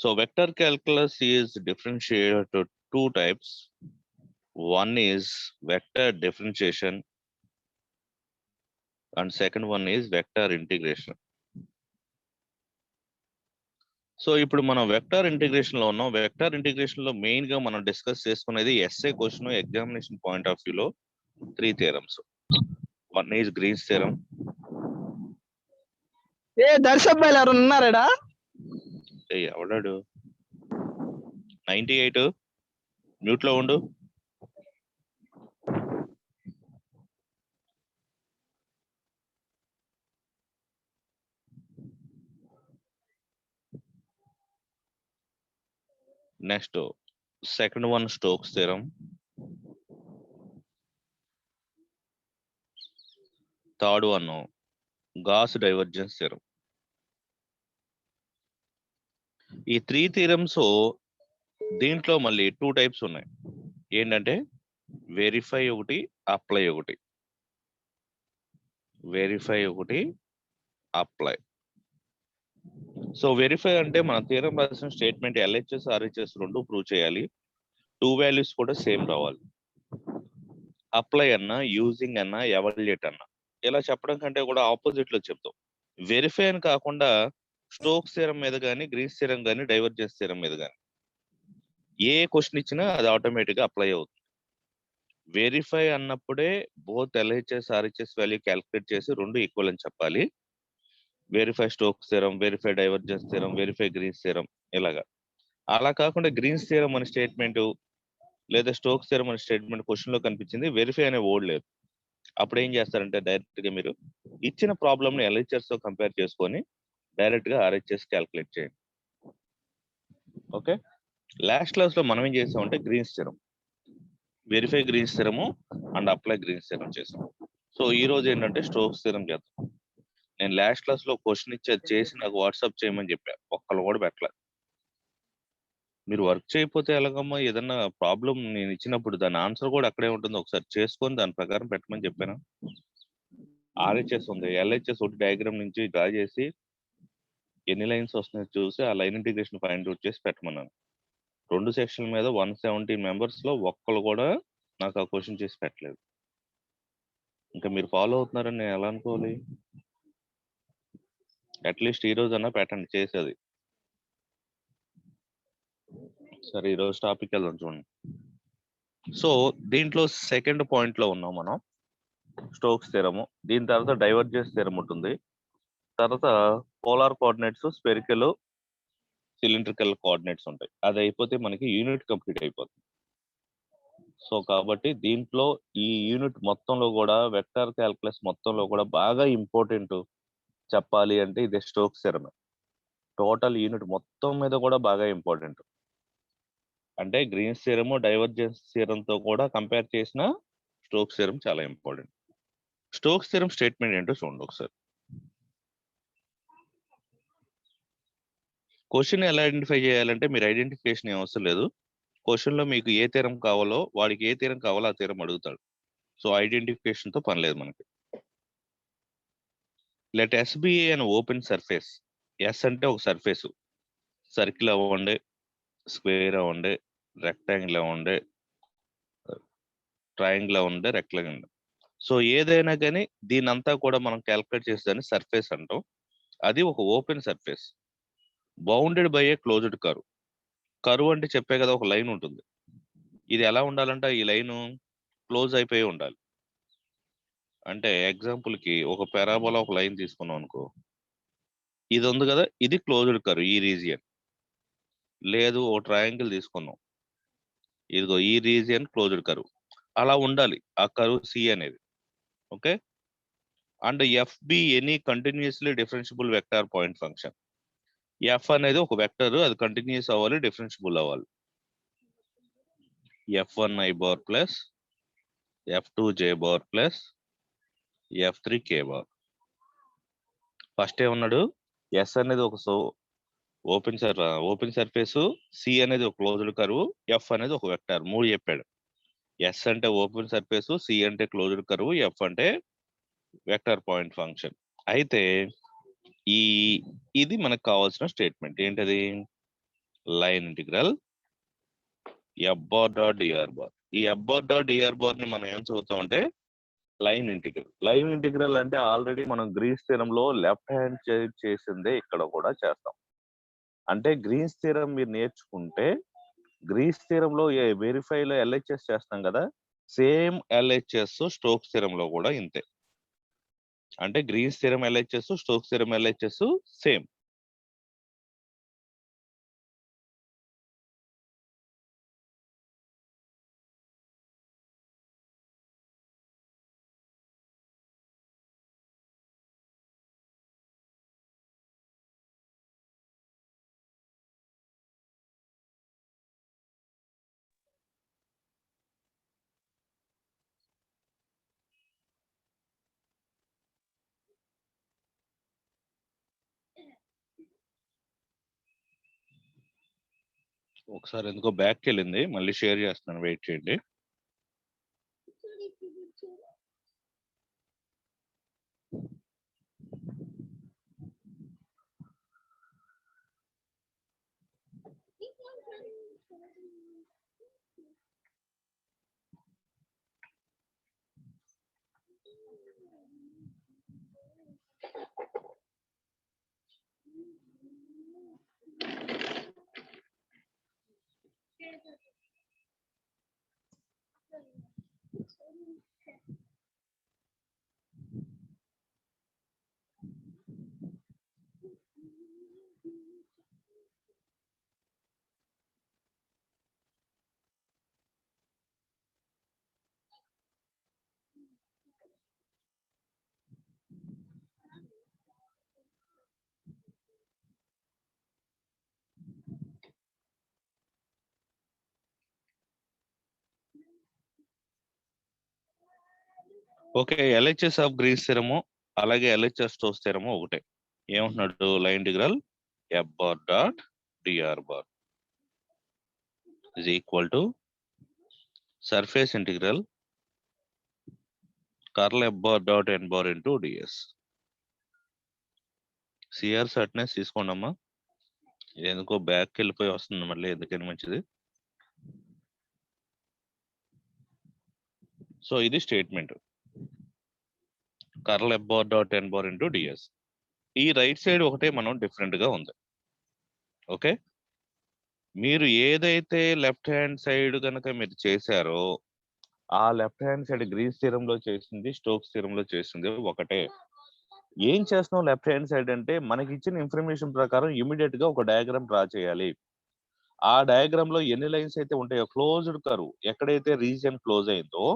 So vector calculus is differentiated to two types. One is vector differentiation and second one is vector integration. So ఇప్పుడు మనం vector integration లో ఉన్నాం. Vector integration లో main గా మనం discuss చేసుకునేది SA question examination point of view లో 3 theorems. One is Green's theorem. Darshak bhai ఎవరు ఉన్నారా? ఎవడాడు 98 మ్యూట్ లో ఉండు. Next second one Stokes theorem. Third one Gauss divergence theorem. ఈ 3 థియరమ్స్ దీంట్లో మళ్ళీ 2 టైప్స్ ఉన్నాయి. ఏంటంటే వెరిఫై ఒకటి, అప్లై ఒకటి. వెరిఫై ఒకటి, అప్లై. సో వెరిఫై అంటే మన థియరం రాసిన స్టేట్మెంట్ ఎల్హెచ్ఎస్ ఆర్హెచ్ఎస్ రెండు ప్రూవ్ చేయాలి. 2 వాల్యూస్ కూడా సేమ్ రావాలి. అప్లై అన్నా, యూజింగ్ అన్నా, ఎవాల్యుయేట్ అన్నా ఇలా చెప్పడం కంటే కూడా ఆపోజిట్ లో చెప్తాం. వెరిఫై అని కాకుండా స్టోక్స్ థియరం మీద కానీ, గ్రీన్స్ థియరం కానీ, డైవర్జెన్స్ థియరం మీద కానీ ఏ క్వశ్చన్ ఇచ్చినా అది ఆటోమేటిక్ గా అప్లై అవుతుంది. వెరిఫై అన్నప్పుడే both LHS RHS value calculate చేసి రెండు ఈక్వల్ అని చెప్పాలి. Verify Stokes theorem, verify divergence theorem, verify Green's theorem ఇలాగా. అలా కాకుండా గ్రీన్స్ థియరం అనే స్టేట్మెంట్ లేదా స్టోక్స్ థియరం అనే స్టేట్మెంట్ క్వశ్చన్ లో కనిపించింది, వెరిఫై అనే వర్డ్ లేదు. అప్పుడు ఏం చేస్తారంటే డైరెక్ట్ గా మీరు ఇచ్చిన ప్రాబ్లమ్ ని ఎల్హెచ్ఎస్ తో కంపేర్ చేసుకొని డైరెక్ట్ గా ఆర్హెచ్ఎస్ క్యాలిక్యులేట్ చేయండి. ఓకే, లాస్ట్ క్లాస్ లో మనం ఏం చేసామంటే Green's theorem, verify Green's theorem and apply Green's theorem చేసాం. సో ఈ రోజు ఏంటంటే స్టోక్స్ థియరం చేద్దాం. నేను లాస్ట్ క్లాస్ లో క్వశ్చన్ చేసి నాకు వాట్సాప్ చేయమని చెప్పా, ఒక్కళ్ళు కూడా పెట్టలేదు. మీరు వర్క్ చేయకపోతే ఎలాగమ్మా? ఏదన్నా ప్రాబ్లం నేను ఇచ్చినప్పుడు దాని ఆన్సర్ కూడా అక్కడే ఉంటుంది, ఒకసారి చేసుకొని దాని ప్రకారం పెట్టమని చెప్పాను. ఆర్హెచ్ఎస్ ఉంది, ఎల్హెచ్ఎస్ ఒకటి డయాగ్రామ్ నుంచి డ్రా చేసి ఎన్ని లైన్స్ వస్తున్నాయో చూసి ఆ లైన్ ఇంటిగ్రేషన్ ఫైండ్ అవుట్ చేసి పెట్టమన్నాను. 2 సెక్షన్ల మీద 117 మెంబర్స్ లో ఒక్కళ్ళు కూడా నాకు ఆ క్వశ్చన్ చేసి పెట్టలేదు. ఇంకా మీరు ఫాలో అవుతున్నారని నేను ఎలా అనుకోవాలి? అట్లీస్ట్ ఈ రోజు అన్నా పెట్టండి చేసేది. సరే, ఈరోజు టాపిక్ వెళ్దాం చూడండి. సో దీంట్లో సెకండ్ పాయింట్ లో ఉన్నాం మనం, స్టోక్స్ థియరము. దీని తర్వాత డైవర్జెన్స్ థియరం ఉంటుంది. తర్వాత polar coordinates, spherical, cylindrical coordinates ఉంటాయి. అది అయిపోతే మనకి యూనిట్ కంప్లీట్ అయిపోతుంది. సో కాబట్టి దీంట్లో ఈ యూనిట్ మొత్తంలో కూడా వెక్టర్ క్యాల్కులస్ మొత్తంలో కూడా బాగా ఇంపార్టెంట్ చెప్పాలి అంటే ఇది స్టోక్స్ థియరమే. టోటల్ యూనిట్ మొత్తం మీద కూడా బాగా ఇంపార్టెంట్. అంటే గ్రీన్స్ థియరము, డైవర్జెన్స్ థియరంతో కూడా కంపేర్ చేసిన స్టోక్స్ థియరం చాలా ఇంపార్టెంట్. స్టోక్స్ థియరం స్టేట్మెంట్ ఏంటో చూడండి ఒకసారి. క్వశ్చన్ ఎలా ఐడెంటిఫై చేయాలంటే మీరు ఐడెంటిఫికేషన్ ఏం అవసరం లేదు. క్వశ్చన్ లో మీకు ఏ థియరం కావాలో, వాడికి ఏ థియరం కావాలో ఆ థియరం అడుగుతాడు. సో ఐడెంటిఫికేషన్ తో పని లేదు మనకి. Let S be an open surface. S అంటే ఒక సర్ఫేస్, సర్కిల్ అవ్వండి, స్క్వేర్ అవ్వండి, రెక్టాంగిల్ అవ్వండి, ట్రయాంగిల్ అవ్వండి, రెక్టాంగిల్. సో ఏదైనా కానీ దీని అంతా కూడా మనం క్యాల్కులేట్ చేసేదాన్ని సర్ఫేస్ అంటాం. అది ఒక open surface bounded by A closed curve. Curve అంటే చెప్పే కదా, ఒక లైన్ ఉంటుంది. ఇది ఎలా ఉండాలంటే ఈ లైన్ క్లోజ్ అయిపోయి ఉండాలి. అంటే ఎగ్జాంపుల్ కి ఒక పారాబోలా ఒక లైన్ తీసుకున్నాం అనుకో, ఇది ఉంది కదా, ఇది క్లోజ్డ్ కర్వ్ ఈ రీజియన్. లేదు ఓ ట్రయాంగిల్ తీసుకున్నాం, ఇదిగో ఈ రీజియన్ క్లోజ్డ్ కర్వ్. అలా ఉండాలి ఆ కర్వ్ సి అనేది. Okay, and FB any continuously differentiable vector point function. F అనేది ఒక వెక్టర్, అది కంటిన్యూస్ అవ్వాలి, డిఫరెన్షియబుల్ అవ్వాలి. F1 I bar plus F2 J bar plus F3 K bar. First ఏమన్నాడు, ఎస్ అనేది ఒక ఓపెన్ సర్ఫేస్, సి అనేది ఒక క్లోజ్డ్ కర్వ్, ఎఫ్ అనేది ఒక వెక్టార్. 3 చెప్పాడు. ఎస్ అంటే ఓపెన్ సర్ఫేస్, సి అంటే క్లోజ్డ్ కర్వ్, ఎఫ్ అంటే వెక్టార్ పాయింట్ ఫంక్షన్. అయితే ఇది మనకు కావాల్సిన స్టేట్మెంట్ ఏంటది? Line integral F bar dot DR bar. ఈ F bar dot DR bar ని మనం ఏం చదువుతామంటే లైన్ ఇంటిగ్రల్. లైన్ ఇంటిగ్రల్ అంటే ఆల్రెడీ మనం గ్రీన్స్ థియరంలో లెఫ్ట్ హ్యాండ్ సైడ్ చేసిందే ఇక్కడ కూడా చేస్తాం. అంటే గ్రీన్స్ థియరం మీరు నేర్చుకుంటే గ్రీన్స్ థియరంలో వెరిఫైలో ఎల్హెచ్ఎస్ చేస్తాం కదా, సేమ్ ఎల్హెచ్ఎస్ స్టోక్స్ థియరంలో కూడా ఇంతే. అంటే Green's theorem LHS, Stokes theorem LHS same. ఒకసారి ఎందుకో బ్యాక్ వెళ్ళింది, మళ్ళీ షేర్ చేస్తున్నాను, వెయిట్ చేయండి. Okay, LHS of Green's theorem అలాగే ఎల్హెచ్ఎస్ స్టోక్స్ థియరము ఒకటే. ఏమంటున్నాడు? Line integral F bar dot DR bar is equal to surface integral curl F bar dot N bar into D S. సిఆర్ సర్ట్నెస్ తీసుకోండి అమ్మా. ఇది ఎందుకో బ్యాక్ వెళ్ళిపోయి వస్తుంది మళ్ళీ, ఎందుకని మంచిది. సో ఇది statement, curl F bar dot N bar into D S. ఈ రైట్ సైడ్ ఒకటే మనం డిఫరెంట్ గా ఉంది. ఓకే, మీరు ఏదైతే లెఫ్ట్ హ్యాండ్ సైడ్ కనుక మీరు చేశారో ఆ లెఫ్ట్ హ్యాండ్ సైడ్ గ్రీన్స్ థియరంలో చేసింది, స్టోక్స్ థియరంలో చేసింది ఒకటే. ఏం చేస్తున్నాం లెఫ్ట్ హ్యాండ్ సైడ్ అంటే మనకి ఇచ్చిన ఇన్ఫర్మేషన్ ప్రకారం ఇమీడియట్ గా ఒక డయాగ్రామ్ డ్రా చేయాలి. ఆ డయాగ్రామ్ లో ఎన్ని లైన్స్ అయితే ఉంటాయో, క్లోజ్డ్ కర్వ్ ఎక్కడైతే రీజియన్ క్లోజ్ అయిందో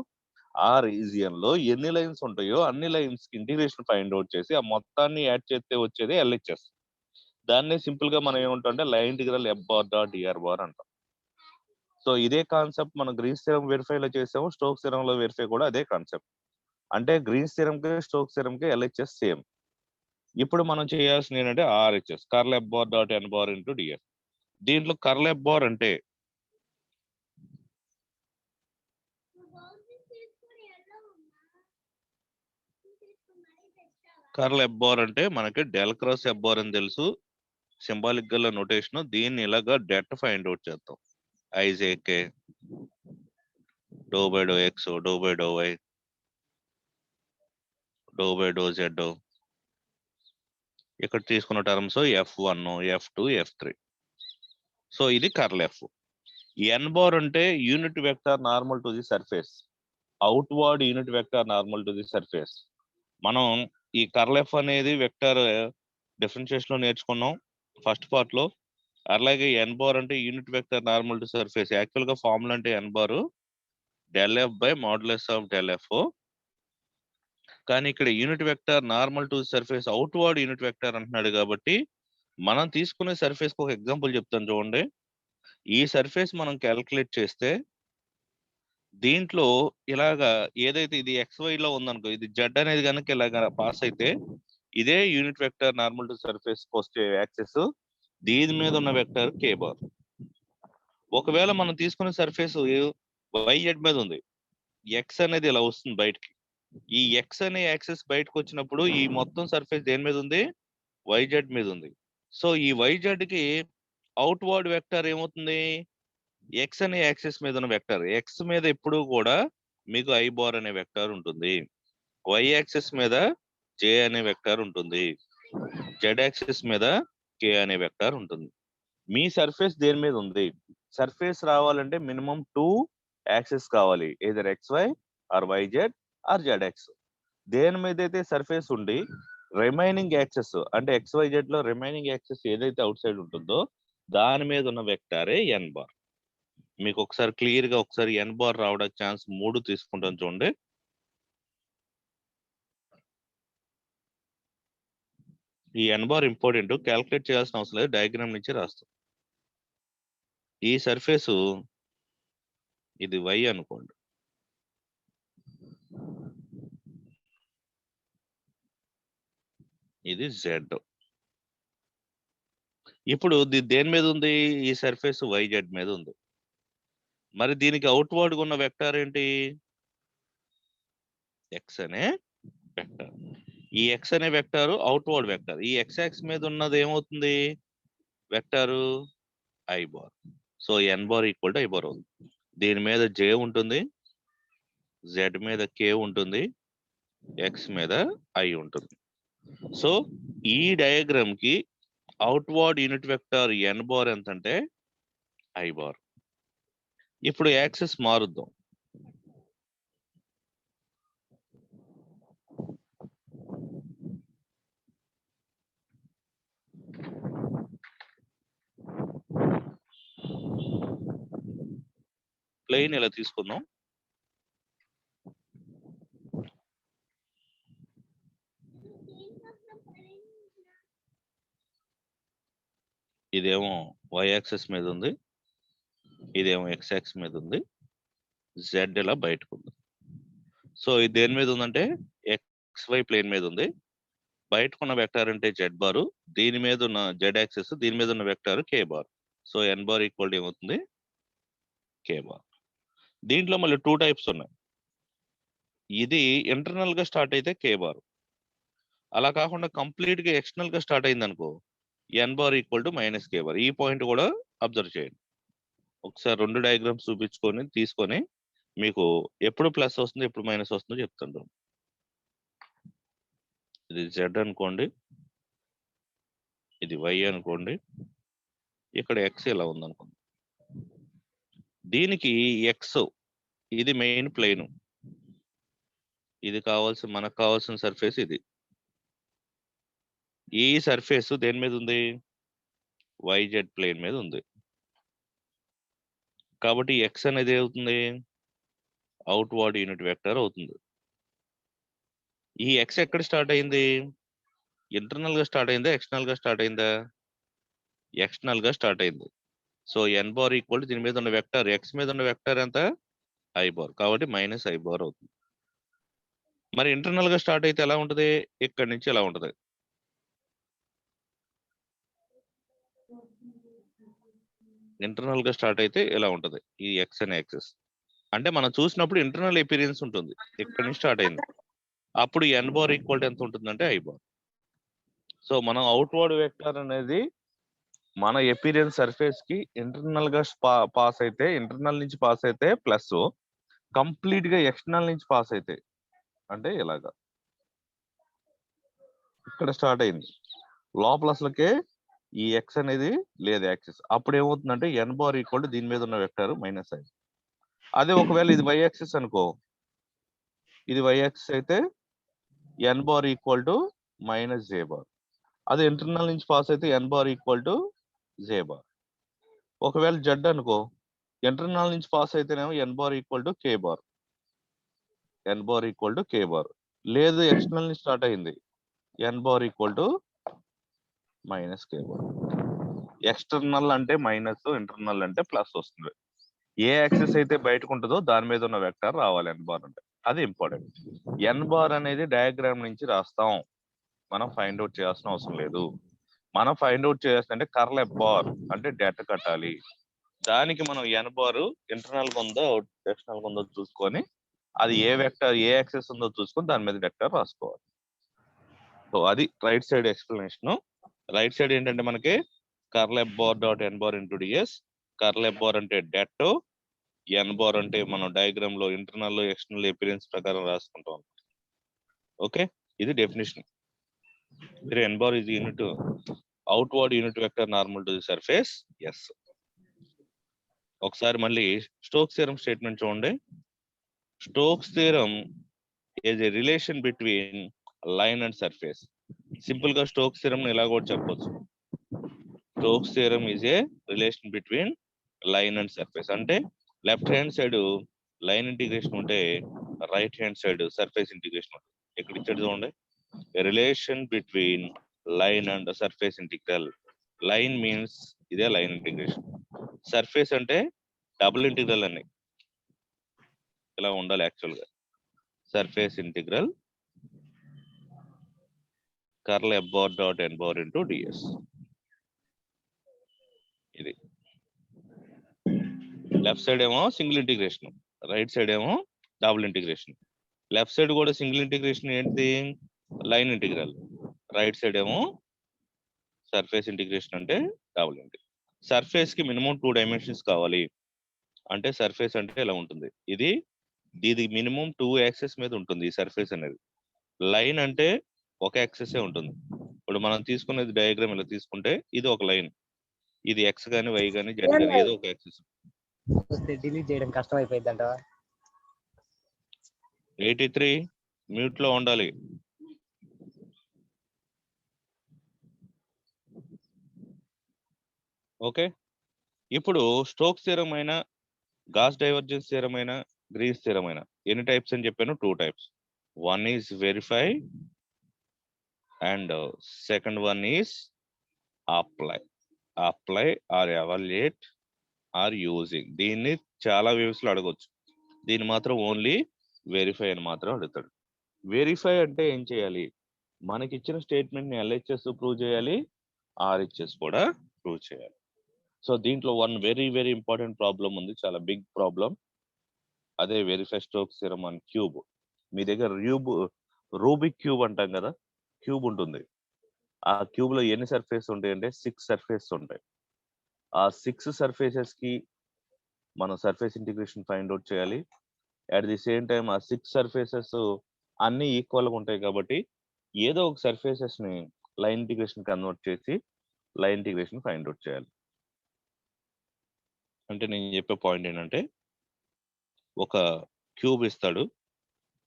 ఆ రీజియన్ లో ఎన్ని లైన్స్ ఉంటాయో అన్ని లైన్స్ కి ఇంటిగ్రేషన్ ఫైండ్ అవుట్ చేసి ఆ మొత్తాన్ని యాడ్ చేస్తే వచ్చేది ఎల్హెచ్ఎస్. దాన్నే సింపుల్ గా మనం ఏమంటాం line integral F bar dot DR bar అంటాం. సో ఇదే కాన్సెప్ట్ మనం గ్రీన్స్ థియరం వెరిఫైలో చేసాము, స్టోక్స్ థియరంలో వెరిఫై కూడా అదే కాన్సెప్ట్. అంటే గ్రీన్స్ థియరం కి స్టోక్స్ థియరం కి ఎల్హెచ్ఎస్ సేమ్. ఇప్పుడు మనం చేయాల్సింది ఏంటంటే RHS, curl F bar dot N bar into D S. దీంట్లో కర్ల్ ఎఫ్ బార్ అంటే కర్ల్ ఎఫ్ బార్ అంటే మనకి డెల్ క్రాస్ ఎఫ్ బార్ అని తెలుసు, సింబాలిక్ గా నోటేషన్. దీన్ని ఇలాగా డెట్ ఫైండ్ అవుట్ చేద్దాం. IJK doe by doe x, doe by doe y, doe by doe z. ఇక్కడ తీసుకున్న terms F1, F2, F3. So ఇది కర్ల్ ఎఫ్. ఎన్ బార్ అంటే unit vector normal to the surface, outward unit vector normal to the surface. మనం ఈ curl F అనేది vector differentiation లో నేర్చుకున్నాం first part లో. అలాగే ఎన్ బార్ అంటే unit vector normal to surface. Actual గా ఫార్ములా అంటే N bar del F by modulus of del F. కానీ ఇక్కడ unit vector normal to surface, outward unit vector అంటున్నాడు కాబట్టి మనం తీసుకునే సర్ఫేస్ కి ఒక ఎగ్జాంపుల్ చెప్తాను చూడండి. ఈ సర్ఫేస్ మనం క్యాల్కులేట్ చేస్తే దీంట్లో ఇలాగా ఏదైతే ఇది XY లో ఉందనుకో, ఇది జెడ్ అనేది కనుక ఇలాగా పాస్ అయితే ఇదే unit vector normal to surface వచ్చే యాక్సెస్, దీని మీద ఉన్న వెక్టర్ కే బార్. ఒకవేళ మనం తీసుకునే సర్ఫేస్ YZ మీద ఉంది, ఎక్స్ అనేది ఇలా వస్తుంది బయటికి. ఈ ఎక్స్ అనే యాక్సెస్ బయటకు వచ్చినప్పుడు ఈ మొత్తం సర్ఫేస్ దేని మీద ఉంది? YZ మీద ఉంది. సో ఈ YZ కి అవుట్వర్డ్ వెక్టర్ ఏమవుతుంది, ఎక్స్ అనే యాక్సిస్ మీద ఉన్న వెక్టర్, ఎక్స్ మీద ఎప్పుడు కూడా మీకు ఐ బార్ అనే వెక్టర్ ఉంటుంది, వై యాక్సిస్ మీద జే అనే వెక్టర్ ఉంటుంది, జెడ్ యాక్సిస్ మీద కే అనే వెక్టర్ ఉంటుంది. మీ సర్ఫేస్ దేని మీద ఉంది, సర్ఫేస్ రావాలంటే మినిమం 2 యాక్సిస్ కావాలి, either x y or y z or z x. దేని మీద అయితే సర్ఫేస్ ఉండి రిమైనింగ్ యాక్సెస్ అంటే ఎక్స్ వై జెడ్ లో రిమైనింగ్ యాక్సెస్ ఏదైతే అవుట్ సైడ్ ఉంటుందో దాని మీద ఉన్న వెక్టారే ఎన్ బార్. మీకు ఒకసారి క్లియర్ గా ఒకసారి ఎన్ బార్ రావడానికి ఛాన్స్ 3 తీసుకుంటాం చూడండి. ఈ ఎన్ బార్ ఇంపార్టెంట్, క్యాల్కులేట్ చేయాల్సిన అవసరం లేదు, డయాగ్రామ్ నుంచి రాస్తాం. ఈ సర్ఫేస్ ఇది వై అనుకోండి, ఇది జెడ్. ఇప్పుడు దేని మీద ఉంది, ఈ సర్ఫేస్ వై జెడ్ మీద ఉంది. మరి దీనికి అవుట్వర్డ్ ఉన్న వెక్టార్ ఏంటి, ఎక్స్ అనే వెక్టార్. ఈ ఎక్స్ అనే వెక్టార్ అవుట్వర్డ్ వెక్టార్. ఈ ఎక్స్ యాక్సిస్ మీద ఉన్నది ఏమవుతుంది, vector i bar. So N bar equal to i bar అవుతుంది. దీని మీద జే ఉంటుంది, జెడ్ మీద కే ఉంటుంది, ఎక్స్ మీద ఐ ఉంటుంది. సో ఈ డయాగ్రామ్ కి అవుట్వర్డ్ యూనిట్ వెక్టార్ ఎన్ బార్ ఎంత అంటే ఐ బార్. ఇప్పుడు యాక్సిస్ మారుద్దాం. ప్లేన్ ఇలా తీసుకుందాం. ఇదేమో వై యాక్సిస్ మీద ఉంది, ఇదేమో ఎక్స్ యాక్సిస్ మీద ఉంది, జెడ్ ఇలా బయటకు ఉంది. సో ఇది దేని మీద ఉందంటే ఎక్స్ వై ప్లేన్ మీద ఉంది. బయటకున్న వెక్టార్ అంటే జెడ్ బారు, దీని మీద ఉన్న జెడ్ యాక్సిస్, దీని మీద ఉన్న vector k bar. So N bar equal to ఏమవుతుంది, కే బార్. దీంట్లో మళ్ళీ 2 టైప్స్ ఉన్నాయి. ఇది ఇంటర్నల్ గా స్టార్ట్ అయితే కే బార్, అలా కాకుండా కంప్లీట్ గా ఎక్స్టర్నల్ గా స్టార్ట్ అయింది అనుకో N bar equal to minus K bar. ఈ పాయింట్ కూడా అబ్జర్వ్ చేయండి. ఒకసారి 2 డయాగ్రామ్స్ చూపించుకొని తీసుకొని మీకు ఎప్పుడు ప్లస్ వస్తుంది ఎప్పుడు మైనస్ వస్తుందో చెప్తాను. ఇది జెడ్ అనుకోండి, ఇది వై అనుకోండి, ఇక్కడ ఎక్స్ ఇలా ఉంది అనుకోండి. దీనికి ఎక్స్ ఇది మెయిన్ ప్లేన్, ఇది మనకు కావాల్సిన సర్ఫేస్ ఇది. ఈ సర్ఫేస్ దేని మీద ఉంది, వైజెడ్ ప్లేన్ మీద ఉంది. కాబట్టి ఎక్స్ అనేది ఏమవుతుంది, అవుట్వర్డ్ యూనిట్ వెక్టర్ అవుతుంది. ఈ ఎక్స్ ఎక్కడ స్టార్ట్ అయింది, ఇంటర్నల్ గా స్టార్ట్ అయిందా ఎక్స్టర్నల్ గా స్టార్ట్ అయిందా, ఎక్స్టర్నల్ గా స్టార్ట్ అయింది. సో ఎన్ బార్ ఈక్వల్ దీని మీద ఉన్న వెక్టర్, ఎక్స్ మీద ఉన్న వెక్టర్ ఎంత, ఐ బార్, కాబట్టి మైనస్ ఐ బార్ అవుతుంది. మరి ఇంటర్నల్ గా స్టార్ట్ అయితే ఎలా ఉంటది, ఇక్కడ నుంచి ఎలా ఉంటది, ఇంటర్నల్ గా స్టార్ట్ అయితే ఎలా ఉంటది, ఈ ఎక్స్ అనే యాక్సిస్. అంటే మనం చూసినప్పుడు ఇంటర్నల్ ఎపీరియన్స్ ఉంటుంది, ఇక్కడ నుంచి స్టార్ట్ అయింది. అప్పుడు ఎన్ బార్ ఈక్వల్ ఎంత ఉంటుందంటే ఐ బార్. సో మనం అవుట్వర్డ్ వెక్టర్ అనేది మన ఎపీరియన్స్ సర్ఫేస్ కి ఇంటర్నల్ గా పాస్ అయితే, ఇంటర్నల్ నుంచి పాస్ అయితే ప్లస్, కంప్లీట్ గా ఎక్స్టర్నల్ నుంచి పాస్ అయితే అంటే ఇలాగా ఇక్కడ స్టార్ట్ అయింది, లోపల అసలుకే ఈ ఎక్స్ అనేది లేదు యాక్సిస్. అప్పుడు ఏమవుతుందంటే ఎన్ బార్ ఈక్వల్ దీని మీద ఉన్న వెక్టర్ మైనస్ ఐ. అదే ఒకవేళ ఇది వై యాక్సిస్ అనుకో, ఇది వై యాక్సిస్ అయితే N bar equal to minus J bar. అదే ఇంటర్నల్ నుంచి పాస్ అయితే N bar equal to J bar. ఒకవేళ జెడ్ అనుకో, ఇంటర్నల్ నుంచి పాస్ అయితేనేమో N bar equal to K bar, N bar equal to K bar. లేదు external నుంచి start అయింది, N bar equal to minus K bar. External అంటే minus, internal అంటే plus వస్తుంది. ఏ యాక్సిస్ అయితే బయటకు ఉంటుందో దాని మీద ఉన్న వెక్టర్ రావాలి ఎన్ బార్ అంటే, అది ఇంపార్టెంట్. ఎన్ బార్ అనేది డయాగ్రామ్ నుంచి రాస్తాం, మనం ఫైండ్ అవుట్ చేయాల్సిన అవసరం లేదు. మనం ఫైండ్ అవుట్ చేయాల్సిందంటే కర్ల్ ఎఫ్ బార్ అంటే డెట్ కట్టాలి. దానికి మనం ఎన్ బార్ ఇంటర్నల్ గా ఉందో ఎక్స్టర్నల్ గా ఉందో చూసుకొని, అది ఏ వెక్టర్ ఏ యాక్సిస్ ఉందో చూసుకొని దాని మీద వెక్టర్ రాసుకోవాలి. సో అది right side explanation. Right side ఏంటంటే మనకి curl F bar dot N bar into DS. Curl F bar అంటే డెట్, ఎన్ బార్ అంటే మనం డయాగ్రామ్ లో ఇంటర్నల్ ఎక్స్టర్నల్ అపిరెన్స్ ప్రకారం రాసుకుంటాం. ఓకే, ఇది డెఫినేషన్. మీరు N bar is unit outward unit vector normal to the surface. Yes. ఒకసారి మళ్ళీ స్టోక్స్ థియరం స్టేట్మెంట్ చూడండి. Stokes theorem is a relation between line and surface. Simple గా Stokes theorem ఇలా కూడా చెప్పొచ్చు. Stokes theorem is a relation between line and surface. అంటే left hand side line integration ఉంటే right hand side surface integration ఉంటుంది. ఇక్కడ ఇచ్చాడు చూడండి, relation between line and surface integral. Line means ఇదే లైన్ ఇంటిగ్రేషన్. సర్ఫేస్ అంటే డబుల్ ఇంటిగ్రల్ అని ఇలా ఉండాలి యాక్చువల్ గా. Surface integral curl F bar dot N bar into DS. ఇది లెఫ్ట్ సైడ్ ఏమో సింగిల్ ఇంటిగ్రేషన్, రైట్ సైడ్ ఏమో డబుల్ ఇంటిగ్రేషన్. లెఫ్ట్ సైడ్ కూడా సింగిల్ ఇంటిగ్రేషన్ ఏంటి, లైన్ ఇంటిగ్రల్. రైట్ సైడ్ ఏమో సర్ఫేస్ ఇంటిగ్రేషన్ అంటే డబుల్ ఇంటిగ్రేషన్. సర్ఫేస్ కి minimum 2 dimensions కావాలి. అంటే సర్ఫేస్ అంటే ఇలా ఉంటుంది. ఇది మినిమం 2 యాక్సెస్ మీద ఉంటుంది ఈ సర్ఫేస్ అనేది. లైన్ అంటే ఒక యాక్సెసే ఉంటుంది. ఇప్పుడు మనం తీసుకునేది డయాగ్రామ్ ఇలా తీసుకుంటే ఇది ఒక లైన్, ఇది ఎక్స్ కానీ వై కానీ జెడ్ కానీ ఏదో ఒక యాక్సెస్. డిలీట్ చేయడం కష్టం అయిపోయింది అంట. 83 మ్యూట్ లో ఉండాలి. ఓకే, ఇప్పుడు స్టోక్స్ థియరం అయినా గాస్ డైవర్జెన్స్ థియరం అయినా గ్రీన్స్ థియరం అయినా ఎన్ని టైప్స్ అని చెప్పాను? 2 types. One is verify and second one is apply. Apply or evaluate or using. దీన్ని చాలా వేవ్స్ లో అడగొచ్చు. దీన్ని మాత్రం ఓన్లీ వెరిఫై అని మాత్రం అడుగుతాడు. వెరిఫై అంటే ఏం చేయాలి, మనకి ఇచ్చిన స్టేట్మెంట్ ని ఎల్హెచ్ఎస్ ప్రూవ్ చేయాలి, ఆర్హెచ్ఎస్ కూడా ప్రూవ్ చేయాలి. సో దీంట్లో one very very important problem ఉంది, చాలా బిగ్ ప్రాబ్లం. అదే verify Stokes theorem on cube. మీ దగ్గర రూబిక్ క్యూబ్ అంటాం కదా, క్యూబ్ ఉంటుంది. ఆ క్యూబ్ లో ఎన్ని సర్ఫేస్ ఉంటాయి అంటే 6 సర్ఫేస్ ఉంటాయి. ఆ 6 సర్ఫేసెస్ కి మనం సర్ఫేస్ ఇంటిగ్రేషన్ ఫైండ్ అవుట్ చేయాలి. అట్ ది సేమ్ టైం ఆ 6 సర్ఫేసెస్ అన్ని ఈక్వల్ గా ఉంటాయి కాబట్టి ఏదో ఒక సర్ఫేసెస్ ని లైన్ ఇంటిగ్రేషన్ కన్వర్ట్ చేసి లైన్ ఇంటిగ్రేషన్ ఫైండ్ అవుట్ చేయాలి. అంటే నేను చెప్పే పాయింట్ ఏంటంటే, ఒక క్యూబ్ ఇస్తాడు,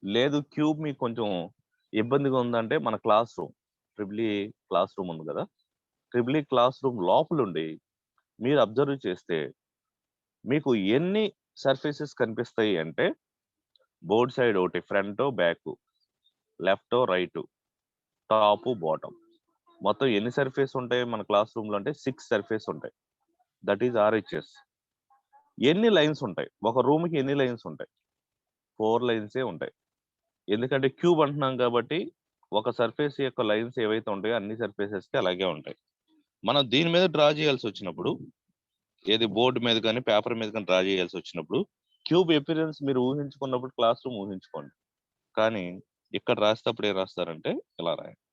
లేదు క్యూబ్ మీకు కొంచెం ఇబ్బందిగా ఉందంటే మన class room, triple E class room ఉంది కదా, ట్రిపుల్ ఈ క్లాస్ రూమ్ లోపల ఉండి మీరు అబ్జర్వ్ చేస్తే మీకు ఎన్ని సర్ఫేసెస్ కనిపిస్తాయి అంటే, బోర్డ్ సైడ్ ఒకటి, front back, left right, top bottom, మొత్తం ఎన్ని సర్ఫేస్ ఉంటాయి మన క్లాస్ రూమ్ లో అంటే 6 సర్ఫేస్ ఉంటాయి. That is RHS. ఎన్ని లైన్స్ ఉంటాయి ఒక రూమ్ కి? ఎన్ని లైన్స్ ఉంటాయి? 4 లైన్సే ఉంటాయి. ఎందుకంటే క్యూబ్ అంటున్నాం కాబట్టి ఒక సర్ఫేస్ యొక్క లైన్స్ ఏవైతే ఉంటాయో అన్ని సర్ఫేసెస్ కి అలాగే ఉంటాయి. మనం దీని మీద డ్రా చేయాల్సి వచ్చినప్పుడు, ఏది బోర్డు మీద కానీ పేపర్ మీద కానీ డ్రా చేయాల్సి వచ్చినప్పుడు, క్యూబ్ ఎపిరియన్స్ మీరు ఊహించుకున్నప్పుడు క్లాస్ రూమ్ ఊహించుకోండి. కానీ ఇక్కడ రాసేటప్పుడు ఏం రాస్తారంటే ఇలా రాయండి.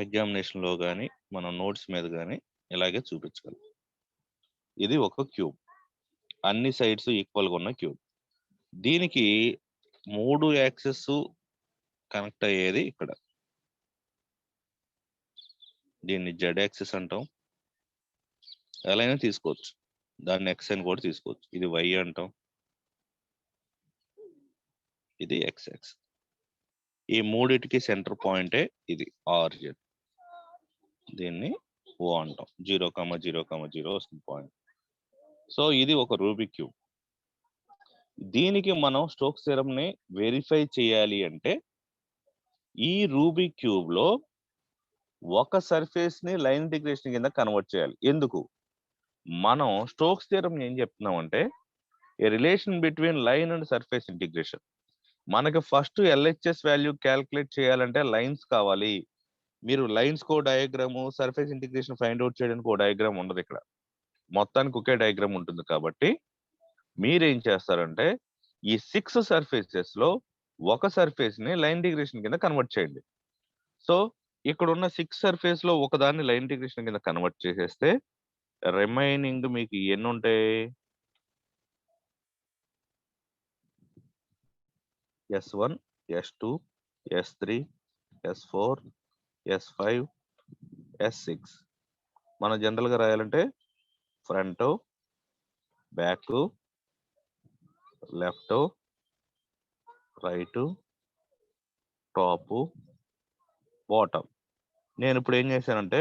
ఎగ్జామినేషన్ లో కానీ మన నోట్స్ మీద కానీ ఇలాగే చూపించగలం. ఇది ఒక క్యూబ్, అన్ని సైడ్స్ ఈక్వల్ గా ఉన్న క్యూబ్. దీనికి 3 యాక్సెస్ కనెక్ట్ అయ్యేది ఇక్కడ. దీన్ని జెడ్ యాక్సెస్ అంటాం, ఎలా అయినా తీసుకోవచ్చు. దాన్ని ఎక్స్ అని కూడా తీసుకోవచ్చు. ఇది వై అంటాం, ఇది ఎక్స్ యాక్సెస్. ఈ మూడిటికి సెంటర్ పాయింటే ఇది ఆర్జిన్. దీన్ని ఓ అంటాం. 0,0,0 వస్తుంది పాయింట్. సో ఇది ఒక రూబిక్ క్యూబ్. దీనికి మనం స్టోక్స్ థియరం ని వెరిఫై చేయాలి అంటే ఈ రూబిక్ క్యూబ్ లో ఒక సర్ఫేస్ ని లైన్ ఇంటిగ్రేషన్ కింద కన్వర్ట్ చేయాలి. ఎందుకు? మనం స్టోక్స్ థియరం ఏం చెప్తున్నాం అంటే, a relation between line and surface integration. మనకి ఫస్ట్ ఎల్హెచ్ఎస్ వాల్యూ క్యాల్కులేట్ చేయాలంటే లైన్స్ కావాలి. మీరు లైన్స్ కో diagram, surface integration find out చేయడానికి ఒక డయాగ్రామ్ ఉండదు ఇక్కడ, మొత్తానికి ఒకే డయాగ్రామ్ ఉంటుంది. కాబట్టి మీరేం చేస్తారంటే ఈ 6 సర్ఫేసెస్ లో ఒక సర్ఫేస్ ని లైన్ ఇంటిగ్రేషన్ కింద కన్వర్ట్ చేయండి. సో ఇక్కడ ఉన్న 6 సర్ఫేస్ లో ఒకదాన్ని లైన్ ఇంటిగ్రేషన్ కింద కన్వర్ట్ చేసేస్తే రిమైనింగ్ మీకు ఎన్ని ఉంటాయి? S1, S2, S3, S4, S5, S6. మనం జనరల్ గా రాయాలంటే front, back, left, right, top, bottom. నేను ఇప్పుడు ఏం చేశానంటే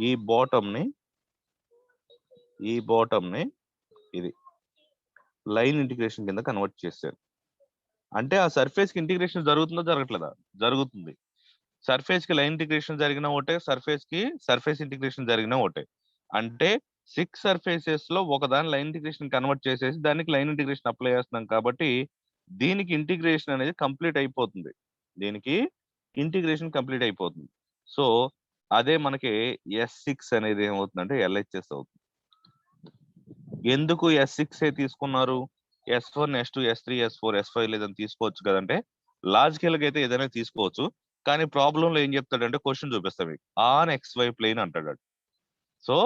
ఈ బాటమ్ ని ఇది లైన్ ఇంటిగ్రేషన్ కింద కన్వర్ట్ చేశాను. అంటే ఆ సర్ఫేస్ కి ఇంటిగ్రేషన్ జరుగుతుందో జరగట్లేదా? జరుగుతుంది. సర్ఫేస్ కి లైన్ ఇంటిగ్రేషన్ జరిగిన ఒకటే, సర్ఫేస్ కి సర్ఫేస్ ఇంటిగ్రేషన్ జరిగిన ఒకటే. అంటే 6 సర్ఫేసెస్ లో ఒకదాని లైన్ ఇంటిగ్రేషన్ కన్వర్ట్ చేసేసి దానికి లైన్ ఇంటిగ్రేషన్ అప్లై చేస్తున్నాం కాబట్టి దీనికి ఇంటిగ్రేషన్ అనేది కంప్లీట్ అయిపోతుంది. సో అదే మనకి S6 అనేది ఏమవుతుందంటే LHS అవుతుంది. ఎందుకు S6 తీసుకున్నారు? S1, S2, S3, S4, S5 లేదని తీసుకోవచ్చు కదంటే లాజికల్ గా అయితే ఏదైనా తీసుకోవచ్చు. కానీ ప్రాబ్లం లో ఏం చెప్తాడంటే క్వశ్చన్ చూపిస్తా మీకు ఆన్ XY ప్లేన్ అంటాడు. సో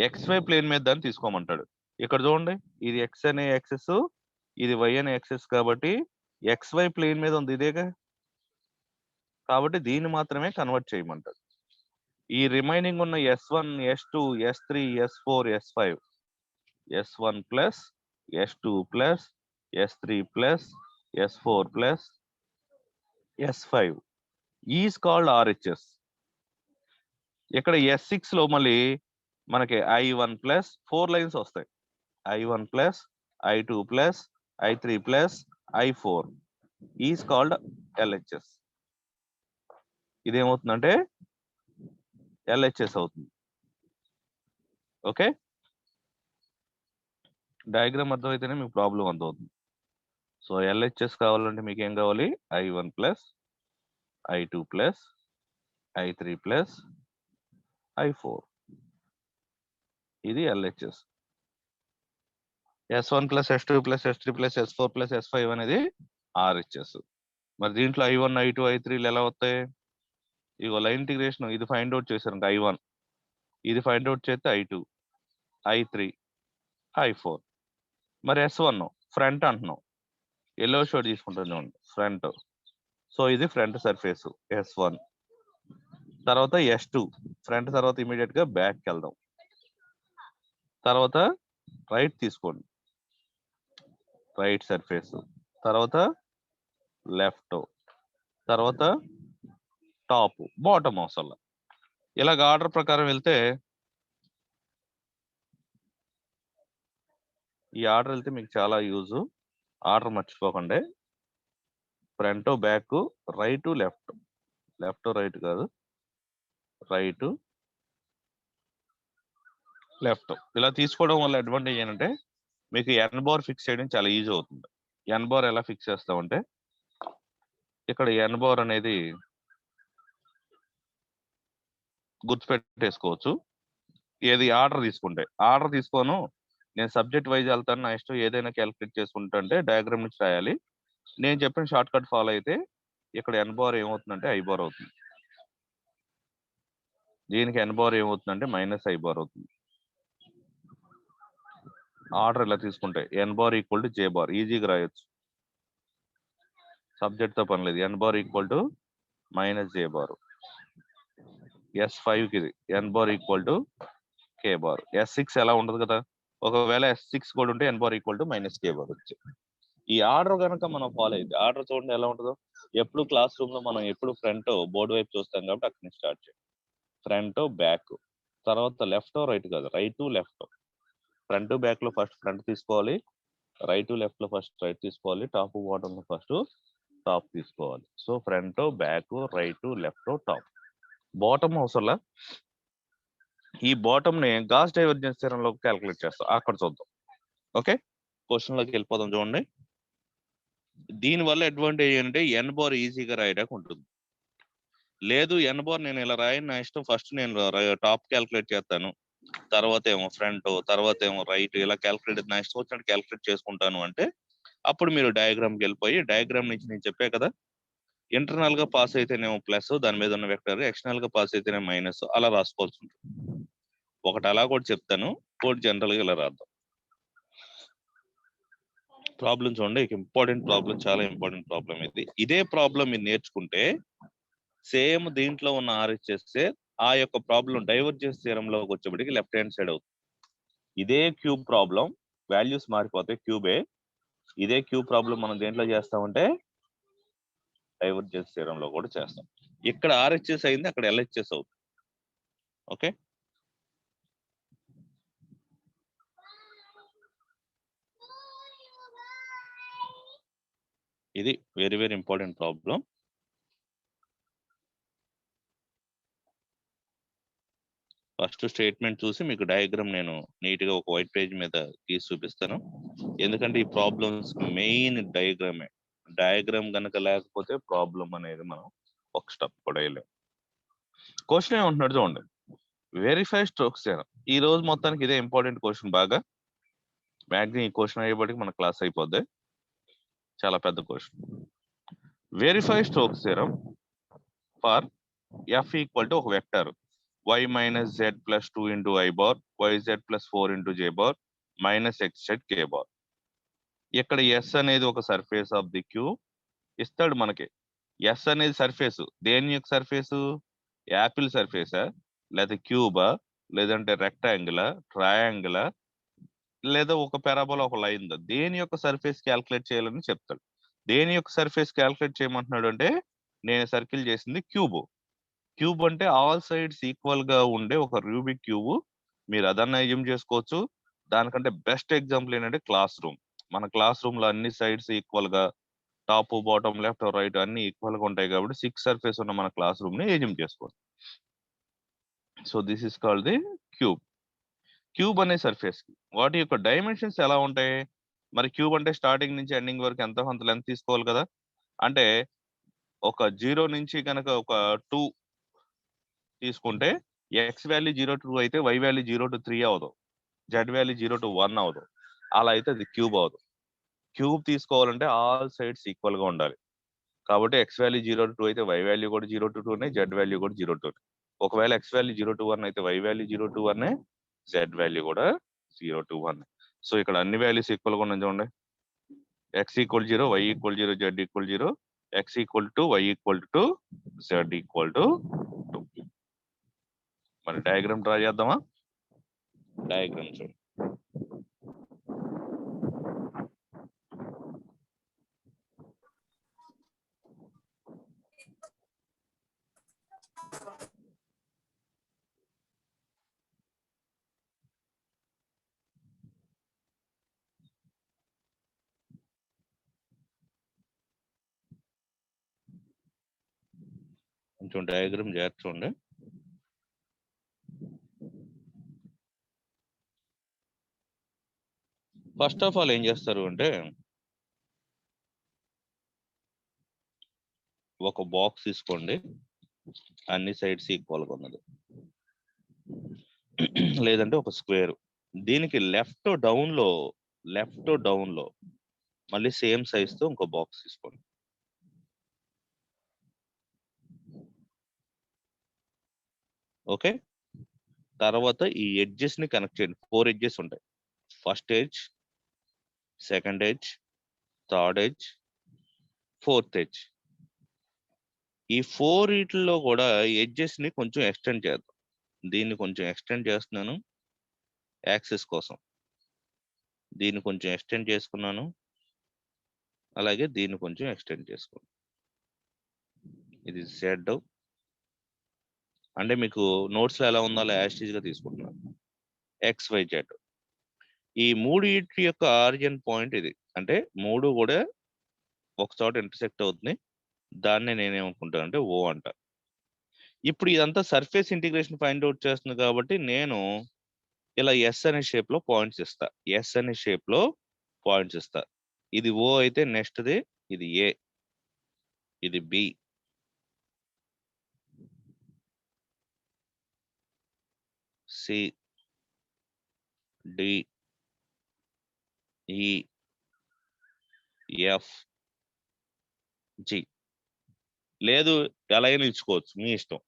XY ప్లేన్ మీద దాన్ని తీసుకోమంటాడు. ఇక్కడ చూడండి, ఇది X అనే యాక్సెస్, ఇది Y అనే యాక్సెస్ కాబట్టి XY ప్లేన్ మీద ఉంది ఇదేగా, కాబట్టి దీన్ని మాత్రమే కన్వర్ట్ చేయమంటాడు. ఈ రిమైనింగ్ ఉన్న S1, S2, S3, S4, S5, S1 plus S2 plus S3 plus S4 plus S5 is called RHS. ఇక్కడ S6 లో మళ్ళీ మనకి I1 ప్లస్ 4 లైన్స్ వస్తాయి. I1 plus I2 plus I3 plus I4 is called LHS. ఇదేమవుతుందంటే LHS అవుతుంది. Okay, diagram అర్థమైతేనే మీకు problem అర్థమవుతుంది. So LHS కావాలంటే మీకు ఏం కావాలి? I1 plus I2 plus I3 plus I4, ఇది LHS. S1 plus S2 plus S3 plus S4 plus S5 అనేది RHS. మరి దీంట్లో I1, I2, I3 ఎలా వస్తాయి? ఇగో లైన్ ఇంటిగ్రేషన్ ఇది ఫైండ్ అవుట్ చేశారు I1, ఇది ఫైండ్ అవుట్ చేస్తే I2, I3, I4. మరి S1 ఫ్రంట్ అంటున్నాం, ఎల్లో షేడ్ తీసుకుంటాం ఫ్రంట్. సో ఇది ఫ్రంట్ సర్ఫేస్ S1. తర్వాత S2 ఫ్రంట్, తర్వాత ఇమీడియట్ గా బ్యాక్ వెళ్దాం. తర్వాత రైట్ తీసుకోండి, రైట్ సర్ఫేస్, తర్వాత లెఫ్ట్, తర్వాత టాప్, బాటమ్ అవసరం. ఇలాగ ఆర్డర్ ప్రకారం వెళ్తే ఈ ఆర్డర్ వెళ్తే మీకు చాలా యూజ్. ఆర్డర్ మర్చిపోకండి, front, back, right, left, left right కాదు, రైట్ లెఫ్ట్. ఇలా తీసుకోవడం వల్ల అడ్వాంటేజ్ ఏంటంటే మీకు ఎన్ బార్ ఫిక్స్ చేయడం చాలా ఈజీ అవుతుంది. ఎన్ బార్ ఎలా ఫిక్స్ చేస్తామంటే ఇక్కడ ఎన్ బార్ అనేది గుర్తుపెట్టేసుకోవచ్చు. ఏది ఆర్డర్ తీసుకుంటే, ఆర్డర్ తీసుకోను నేను సబ్జెక్ట్ వైజ్ వెళ్తాను, నా ఇష్టం ఏదైనా క్యాలిక్యులేట్ చేసుకుంటా అంటే డయాగ్రామ్ నుంచి రాయాలి. నేను చెప్పిన షార్ట్ కట్ ఫాలో అయితే ఇక్కడ ఎన్ బార్ ఏమవుతుందంటే ఐ బార్ అవుతుంది, దీనికి ఎన్ బార్ ఏమవుతుందంటే మైనస్ ఐ బార్ అవుతుంది. ఆర్డర్ ఇలా తీసుకుంటే N bar equal to J bar ఈజీగా రాయొచ్చు, సబ్జెక్ట్ తో పని లేదు. N bar equal to minus J bar. S5 కి ఇది N bar equal to K bar. S6 ఎలా ఉండదు కదా, ఒకవేళ S6 కూడా ఉంటే N bar equal to minus K bar వచ్చి. ఈ ఆర్డర్ కనుక మనం ఫాలో అయితే ఆర్డర్ చూడండి ఎలా ఉంటుందో. ఎప్పుడు క్లాస్ రూమ్ లో మనం ఎప్పుడు ఫ్రంట్ బోర్డు వైపు చూస్తాం కాబట్టి అక్కడి నుంచి స్టార్ట్ చేయండి. ఫ్రంట్, బ్యాక్, తర్వాత లెఫ్ట్, రైట్ కాదు, రైట్, లెఫ్ట్. ఫ్రంట్, బ్యాక్ లో ఫస్ట్ ఫ్రంట్ తీసుకోవాలి, రైట్, లెఫ్ట్ లో ఫస్ట్ రైట్ తీసుకోవాలి, టాప్, బాటమ్ లో ఫస్ట్ టాప్ తీసుకోవాలి. So front, back, right, left, top. Bottom అవసరంలా, ఈ బాటమ్ ని గాస్ డైవర్జెన్స్ థియరంలో క్యాలిక్యులేట్ చేస్తాం, అక్కడ చూద్దాం. ఓకే, క్వశ్చన్ లోకి వెళ్ళిపోదాం. చూడండి, దీని వల్ల అడ్వాంటేజ్ ఏంటంటే ఎన్ బార్ ఈజీగా రాయడానికి ఉంటుంది. లేదు ఎన్ బార్ నేను ఇలా రాయను, నా ఇష్టం, ఫస్ట్ నేను టాప్ క్యాలిక్యులేట్ చేస్తాను, తర్వాత ఏమో ఫ్రంట్, తర్వాత ఏమో రైట్, ఇలా క్యాలిక్యులేట్ నా ఇష్టం వచ్చినట్టు క్యాలిక్యులేట్ చేసుకుంటాను అంటే అప్పుడు మీరు డయాగ్రామ్కి వెళ్ళిపోయి డయాగ్రామ్ నుంచి నేను చెప్పా కదా, ఇంటర్నల్ గా పాస్ అయితేనేమో ప్లస్, దాని మీద ఉన్న వెక్టర్, ఎక్స్టర్నల్ గా పాస్ అయితేనే మైనస్, అలా రాసుకోవాల్సి ఉంటుంది. ఒకటి అలా కూడా చెప్తాను, కోడ్ జనరల్ గా ఇలా రాద్దాం. ప్రాబ్లం చూడండి, ఇంపార్టెంట్ ప్రాబ్లం, చాలా ఇంపార్టెంట్ ప్రాబ్లం ఇది. ఇదే ప్రాబ్లం మీరు నేర్చుకుంటే సేమ్ దీంట్లో ఉన్న ఆర్హెచ్ఎస్ ఆ యొక్క ప్రాబ్లం డైవర్జెన్స్ థియరం లోకి వచ్చేప్పటికి లెఫ్ట్ హ్యాండ్ సైడ్ అవుతుంది. ఇదే క్యూబ్ ప్రాబ్లం, వాల్యూస్ మారిపోతాయి, క్యూబే. ఇదే క్యూబ్ ప్రాబ్లం మనం దేంట్లో చేస్తామంటే డైవర్జెన్స్ థియరం లో కూడా చేస్తాం. ఇక్కడ ఆర్హెచ్ఎస్ అయింది, అక్కడ ఎల్హెచ్ఎస్ అవుతుంది. ఓకే, ఇది very very important problem. First statement చూసి మీకు డయాగ్రామ్ నేను నీట్ గా ఒక వైట్ పేజ్ మీద గీసి చూపిస్తాను. ఎందుకంటే ఈ ప్రాబ్లమ్స్ మెయిన్ డయాగ్రామే. డయాగ్రామ్ కనుక లేకపోతే ప్రాబ్లం అనేది మనం ఒక స్టెప్ కూడా వేయలేం. క్వశ్చన్ ఏమంటున్నాడు చూడండి, వెరిఫై స్ట్రోక్స్ థియరం. ఈ రోజు మొత్తానికి ఇదే ఇంపార్టెంట్ క్వశ్చన్. బాగా మ్యాక్సిమం ఈ క్వశ్చన్ అయ్యేపటికి మన క్లాస్ అయిపోద్ది. చాలా పెద్ద question. Verify strokes theorem for F equal to ఒక vector y minus z plus 2 into I bar, yz plus 4 into j bar, minus xz k bar. ఇక్కడ s అనేది ఒక సర్ఫేస్ ఆఫ్ ది క్యూబ్ ఇస్తాడు మనకి. s అనేది surface, దేని యొక్క surface? Apple సర్ఫేసా, లేదా క్యూబా, లేదంటే రెక్టాంగిలా, ట్రయాంగిలా, లేదా ఒక పెరాబోలా, ఒక లైన్ దా? దేని యొక్క సర్ఫేస్ క్యాల్కులేట్ చేయాలని చెప్తాడు. దేని యొక్క సర్ఫేస్ క్యాల్కులేట్ చేయమంటున్నాడు అంటే, నేను సర్కిల్ చేసింది క్యూబ్. క్యూబ్ అంటే ఆల్ సైడ్స్ ఈక్వల్ గా ఉండే ఒక రూబిక్ క్యూబ్. మీరు అదన్నా ఏం చేసుకోవచ్చు. దానికంటే బెస్ట్ ఎగ్జాంపుల్ ఏంటంటే క్లాస్ రూమ్. మన క్లాస్ రూమ్ లో అన్ని సైడ్స్ ఈక్వల్ గా, టాప్ బాటమ్ లెఫ్ట్ రైట్ అన్ని ఈక్వల్ గా ఉంటాయి కాబట్టి 6 సర్ఫేస్ ఉన్న మన క్లాస్ రూమ్ ని ఏజిమ్ చేసుకోవచ్చు. So this is called the cube. Cube అనే సర్ఫేస్ కి వాటి యొక్క డైమెన్షన్స్ ఎలా ఉంటాయి? మరి క్యూబ్ అంటే స్టార్టింగ్ నుంచి ఎండింగ్ వరకు ఎంత కొంత లెంత్ తీసుకోవాలి కదా. అంటే ఒక 0 నుంచి కనుక ఒక 2 తీసుకుంటే ఎక్స్ వాల్యూ 0 to 2 అయితే వై వాల్యూ 0 to 3 అవదు, జెడ్ వాల్యూ 0 to 1 అవదు. అలా అయితే అది క్యూబ్ అవదు. క్యూబ్ తీసుకోవాలంటే ఆల్ సైడ్స్ ఈక్వల్ గా ఉండాలి. కాబట్టి ఎక్స్ వాల్యూ 0 to 2 అయితే వై వాల్యూ కూడా 0 to 2 జెడ్ వాల్యూ కూడా 0 to 2. ఒకవేళ ఎక్స్ వాల్యూ 0 to 1 అయితే Y value 0 to 1, Z value కూడా 0 to 1. సో ఇక్కడ అన్ని వాల్యూస్ ఈక్వల్ గా ఉన్నాయి చూడండి. X equal 0, Y equal 0, Z equal 0, X equal to Y equal to Z equal to 2. మరి డయాగ్రామ్ డ్రా చేద్దామా? డయాగ్రామ్ చూడండి. కొంచెం డయాగ్రామ్ జాగ్రత్త చూడండి. ఫస్ట్ ఆఫ్ ఆల్ ఏం చేస్తారు అంటే, ఒక బాక్స్ తీసుకోండి, అన్ని సైడ్స్ ఈక్వల్ గా ఉన్నది, లేదంటే ఒక స్క్వేర్. దీనికి లెఫ్ట్ డౌన్ లో మళ్ళీ సేమ్ సైజ్ తో ఇంకో బాక్స్ తీసుకోండి. ఓకే, తర్వాత ఈ ఎడ్జెస్ ని కనెక్ట్ చేయండి. 4 ఎడ్జెస్ ఉంటాయి. First edge, second edge, third edge, fourth edge. ఈ 4 వీటిల్లో కూడా ఎడ్జెస్ ని కొంచెం ఎక్స్టెండ్ చేద్దాం. దీన్ని కొంచెం ఎక్స్టెండ్ చేస్తున్నాను యాక్సెస్ కోసం. దీన్ని కొంచెం ఎక్స్టెండ్ చేసుకున్నాను, అలాగే దీన్ని కొంచెం ఎక్స్టెండ్ చేసుకున్నాను. ఇది జెడ్ అంటే మీకు నోట్స్ లో ఎలా ఉందో అలా యాస్టీజ్ గా తీసుకుంటున్నాను. X why Z. ఈ 3 యొక్క ఆరిజిన్ పాయింట్ ఇది. అంటే 3 కూడా ఒక చోట ఇంటర్సెక్ట్ అవుతుంది. దాన్నే నేనేమనుకుంటానంటే ఓ అంట. ఇప్పుడు ఇదంతా సర్ఫేస్ ఇంటిగ్రేషన్ ఫైండ్ అవుట్ చేస్తుంది కాబట్టి నేను ఇలా ఎస్ అనే షేప్ లో పాయింట్స్ ఇస్తా. ఎస్ అనే షేప్ లో పాయింట్స్ ఇస్తా. ఇది ఓ అయితే నెక్స్ట్ ది ఇది ఏ, ఇది బి, సి, డి, ఈ, ఎఫ్ జి. లేదు ఎలా అయినా ఇచ్చుకోవచ్చు, మీ ఇష్టం.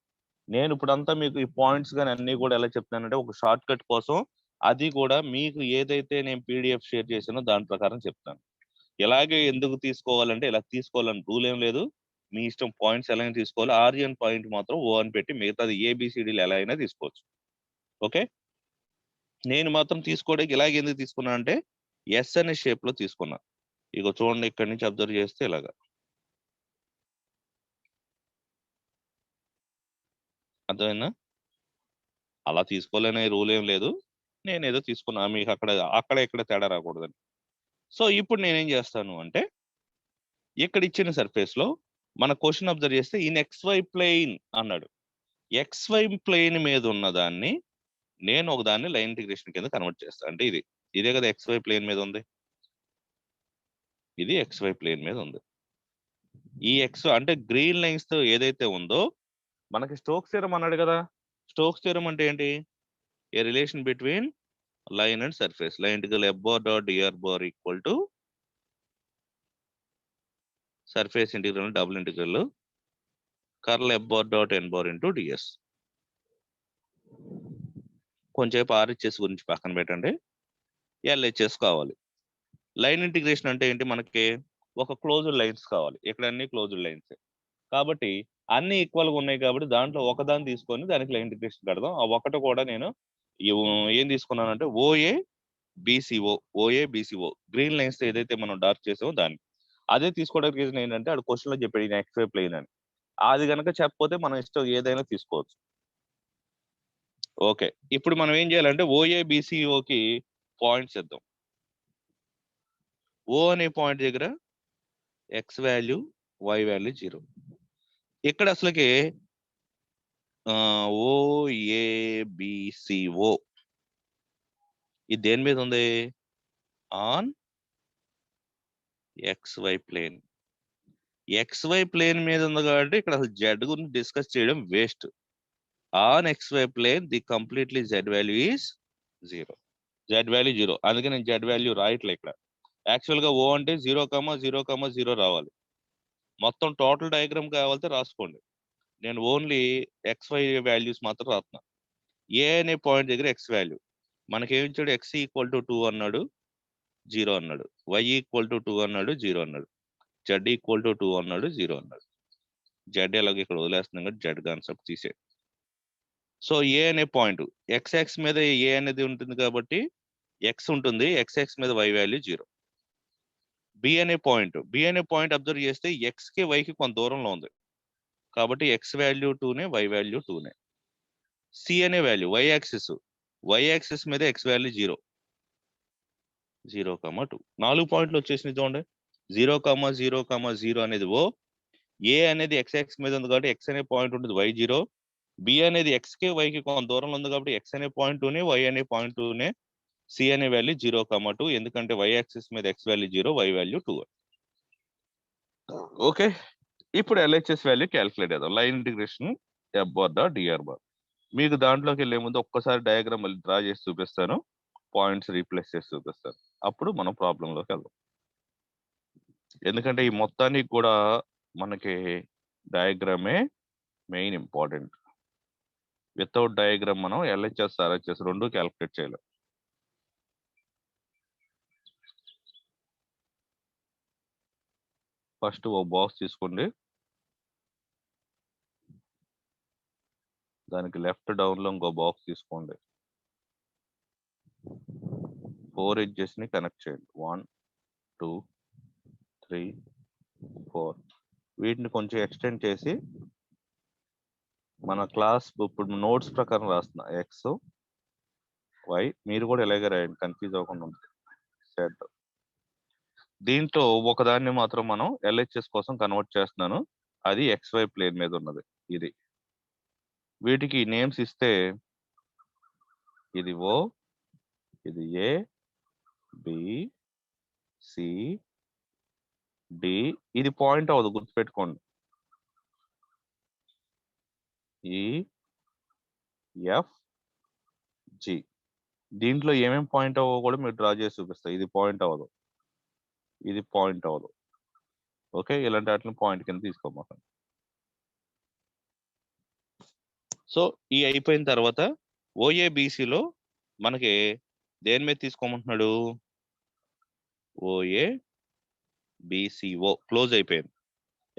నేను ఇప్పుడంతా మీకు ఈ పాయింట్స్ కానీ అన్ని కూడా ఎలా చెప్తానంటే ఒక షార్ట్ కట్ కోసం, అది కూడా మీకు ఏదైతే నేను పీడిఎఫ్ షేర్ చేసానో దాని ప్రకారం చెప్తాను. ఎలాగే ఎందుకు తీసుకోవాలంటే ఇలా తీసుకోవాలని రూల్ ఏం లేదు, మీ ఇష్టం. పాయింట్స్ ఎలా అయినా తీసుకోవాలి, ఆర్యన్ పాయింట్ మాత్రం ఓ అని పెట్టి మిగతాది ఏబిసిడీలు ఎలా అయినా తీసుకోవచ్చు. ఓకే, నేను మాత్రం తీసుకోవడానికి ఇలాగ ఎందుకు తీసుకున్నా అంటే ఎస్ అనే షేప్ లో తీసుకున్నా. ఇక చూడండి, ఇక్కడి నుంచి అబ్జర్వ్ చేస్తే ఇలాగా అర్థమైందా? అలా తీసుకోవాలనే రూల్ ఏం లేదు, నేను ఏదో తీసుకున్నా, మీకు అక్కడ ఇక్కడ తేడా రాకూడదని. సో ఇప్పుడు నేనేం చేస్తాను అంటే ఇక్కడ ఇచ్చిన సర్ఫేస్ లో మన క్వశ్చన్ అబ్జర్వ్ చేస్తే ఇన్ XY ప్లేన్ అన్నాడు. XY ప్లేన్ మీద ఉన్న దాన్ని నేను ఒక దాన్ని లైన్ ఇంటిగ్రేషన్ కింద కన్వర్ట్ చేస్తాను. అంటే ఇదే కదా XY ప్లేన్ మీద ఉంది, ఇది XY ప్లేన్ మీద ఉంది. ఈ అంటే గ్రీన్ లైన్స్ తో ఏదైతే ఉందో మనకి స్టోక్స్ థియరం అన్నాడు కదా. స్టోక్స్ థియరం అంటే ఏంటి? A relation between line and surface. Line integral F bar dot DR bar equal to surface integral double integral curl F bar dot N bar into DS. కొంచెంసేపు RHS గురించి పక్కన పెట్టండి, LHS కావాలి. Line integration అంటే ఏంటి? మనకి ఒక closed lines కావాలి. ఇక్కడ అన్ని క్లోజ్డ్ లైన్స్ కాబట్టి అన్ని ఈక్వల్ గా ఉన్నాయి కాబట్టి దాంట్లో ఒకదాన్ని తీసుకొని దానికి లైన్ ఇంటిగ్రేషన్ కడదాం. ఆ ఒకటి కూడా నేను ఏం తీసుకున్నానంటే ఓఏ బీసీఓ గ్రీన్ లైన్స్ ఏదైతే మనం డార్క్ చేసామో దాన్ని అదే తీసుకోవడానికి రీజన్ ఏంటంటే అది క్వశ్చన్ లో చెప్పాడు XY ప్లేన్ అని. అది కనుక చెప్పకపోతే మనం ఇష్టం ఏదైనా తీసుకోవచ్చు. ఓకే, ఇప్పుడు మనం ఏం చేయాలంటే ఓఏ బీసీఓకి పాయింట్స్ ఇద్దాం. ఓ అనే పాయింట్ దగ్గర ఎక్స్ వాల్యూ వై వాల్యూ 0. ఇక్కడ అసలుకి ఓఏబిసిఓ ఇది దేని మీద ఉంది? On XY plane. XY plane మీద ఉంది కాబట్టి ఇక్కడ అసలు జెడ్ గురించి డిస్కస్ చేయడం waste. On XY plane the completely Z value is 0. Z value 0, అందుకే నేను జెడ్ వాల్యూ రాయట్లే ఇక్కడ. యాక్చువల్ గా ఓ అంటే 0,0,0 రావాలి. మొత్తం టోటల్ డయాగ్రామ్ కావాలంటే రాసుకోండి, నేను ఓన్లీ XY వాల్యూస్ మాత్రం రాస్తున్నా. ఏ అనే పాయింట్ దగ్గర ఎక్స్ వాల్యూ మనకేమి ఇచ్చాడు? X ఈక్వల్ టు 2 అన్నాడు, 0 అన్నాడు. Y ఈక్వల్ టు 2 అన్నాడు, 0 అన్నాడు. Z ఈక్వల్ టు 2 అన్నాడు, 0 అన్నాడు. జెడ్ ఎలాగో ఇక్కడ వదిలేస్తున్నాం కాబట్టి జెడ్ కాన్సెప్ట్ తీసే. సో ఏ అనే పాయింట్ XX మీద ఏ అనేది ఉంటుంది కాబట్టి ఎక్స్ ఉంటుంది, XX మీద Y వాల్యూ 0. బి అనే పాయింట్ అబ్జర్వ్ చేస్తే ఎక్స్ కి వైకి కొంత దూరంలో ఉంది కాబట్టి ఎక్స్ వాల్యూ 2నే, వై వాల్యూ 2నే. సి అనే వాల్యూ వై యాక్సిస్ మీద ఎక్స్ వాల్యూ 0,2. 4 పాయింట్లు వచ్చేసినాయి చూడండి. 0,0,0 అనేది ఓ, ఏ అనేది ఎక్స్ మీద ఉంది కాబట్టి ఎక్స్ అనే పాయింట్ ఉంటుంది, వై 0. బి అనేది ఎక్స్ కి వైకి కొంత దూరంలో ఉంది కాబట్టి ఎక్స్ అనే పాయింట్ 2నే, వై అనే పాయింట్ 2నే. సి అనే వాల్యూ 0,2 ఎందుకంటే వై యాక్సిస్ మీద X value 0, Y value 2. Okay, ఇప్పుడు ఎల్హెచ్ఎస్ వాల్యూ క్యాలిక్యులేట్ చేద్దాం. Line integration F bar dot DR bar. మీకు దాంట్లోకి వెళ్ళే ముందు ఒక్కసారి డయాగ్రామ్ మళ్ళీ డ్రా చేసి చూపిస్తాను, పాయింట్స్ రీప్లేస్ చేసి చూపిస్తాను, అప్పుడు మనం ప్రాబ్లంలోకి వెళ్దాం. ఎందుకంటే ఈ మొత్తానికి కూడా మనకి డయాగ్రామే మెయిన్ ఇంపార్టెంట్. వితౌట్ డయాగ్రామ్ మనం ఎల్హెచ్ఎస్ ఆర్హెచ్ఎస్ రెండు క్యాలిక్యులేట్ చేయలేం. ఫస్ట్ ఓ బాక్స్ తీసుకోండి, దానికి లెఫ్ట్ డౌన్ లో ఇంకో బాక్స్ తీసుకోండి. 4 ఎడ్జెస్ ని కనెక్ట్ చేయండి. 1 2 3 4. వీటిని కొంచెం ఎక్స్టెండ్ చేసి మన క్లాస్ ఇప్పుడు నోట్స్ ప్రకారం రాస్తున్నా ఎక్స్ వై, మీరు కూడా ఇలాగే రాయండి, కన్ఫ్యూజ్ అవ్వకుండా ఉంటుంది. సెట్ దీంట్లో ఒకదాన్ని మాత్రం మనం ఎల్హెచ్ఎస్ కోసం కన్వర్ట్ చేస్తున్నాను, అది XY ప్లేన్ మీద ఉన్నది. ఇది వీటికి నేమ్స్ ఇస్తే ఇది ఓ, ఇది ఏ, బి, సి, డి. ఇది పాయింట్ అవ్వదు, గుర్తుపెట్టుకోండి. ఈ ఎఫ్ జి. దీంట్లో ఏమేమి పాయింట్ అవ్వో కూడా మీరు డ్రా చేసి చూపిస్తారు. ఇది పాయింట్ అవ్వదు, ఇది పాయింట్ అవ్వదు, ఓకే, ఇలాంటి వాటిని పాయింట్ కింద తీసుకోమంటాం. సో ఈ అయిపోయిన తర్వాత ఓఏబిసిలో మనకి దేని మీద తీసుకోమంటున్నాడు? ఓఏబిసిఓ క్లోజ్ అయిపోయింది.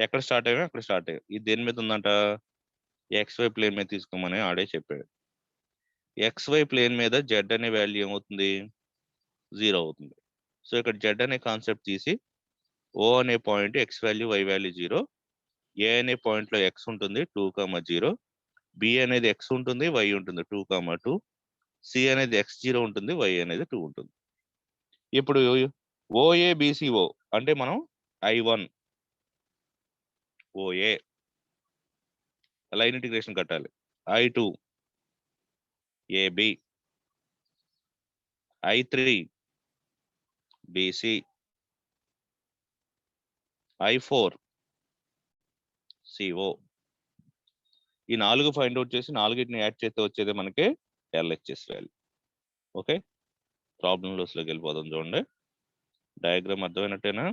ఎక్కడ స్టార్ట్ అయ్యా అక్కడ స్టార్ట్ అయ్యాయి. ఇది దేని మీద ఉందంట? XY ప్లేన్ మీద తీసుకోమని ఆడే చెప్పాడు. XY ప్లేన్ మీద జెడ్ అనే వాల్యూ ఏమవుతుంది? 0 అవుతుంది. సో ఇక్కడ జెడ్ అనే కాన్సెప్ట్ తీసి ఓ అనే point X value Y value 0, A అనే పాయింట్ లో ఎక్స్ ఉంటుంది 2,0, బి అనేది ఎక్స్ ఉంటుంది వై ఉంటుంది 2,2, సి అనేది x0 ఉంటుంది వై అనేది 2 ఉంటుంది. ఇప్పుడు ఓఏబిసిఓ అంటే మనం I1 ఓఏ లైన్ ఇంటిగ్రేషన్ కట్టాలి. I2 AB, I3 BC, I4 CO. ఈ 4 ఫైండ్ అవుట్ చేసి 4ని యాడ్ చేస్తే వచ్చేది మనకి LHS వాల్యూ. ఓకే, ప్రాబ్లం లోకి వెళ్ళిపోదాం. చూడండి, డయాగ్రామ్ అర్థమైనట్టేనా?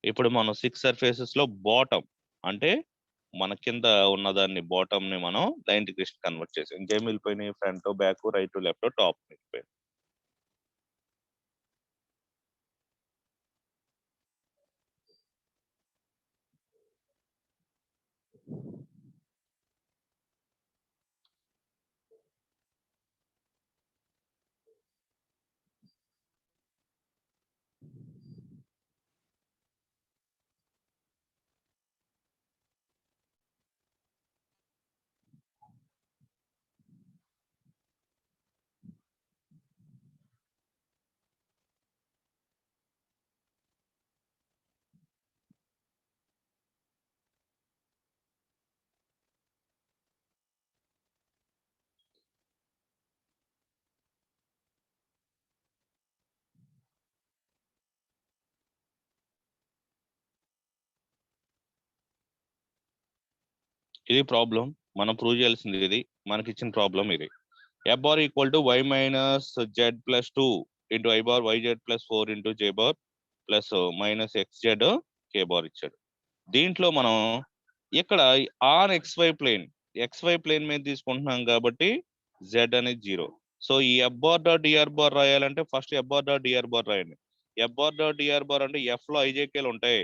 ఇప్పుడు మనం 6 సర్ఫేసెస్ లో బాటమ్ అంటే మన కింద ఉన్నదాన్ని బాటమ్ ని మనం లైన్ ఇంటిగ్రేషన్ కన్వర్ట్ చేసాం. ఇంకేం వెళ్ళిపోయినాయి? Front, back, right, left, top వెళ్ళిపోయింది. ఇది ప్రాబ్లం. మనం ప్రూవ్ చేయాల్సింది ఇది. మనకి ఇచ్చిన ప్రాబ్లం ఇది. F bar equal to y minus Z plus 2 into I bar Y Z plus 4 into J bar plus minus X Z K bar ఇచ్చాడు. దీంట్లో మనం ఇక్కడ ఆన్ XY ప్లేన్ మీద తీసుకుంటున్నాం కాబట్టి Z అనేది 0. సో ఈ F bar dot DR bar రాయాలంటే first F bar dot DR bar రాయండి. F bar dot DR bar అంటే F లో ఐజేకేలు ఉంటాయి.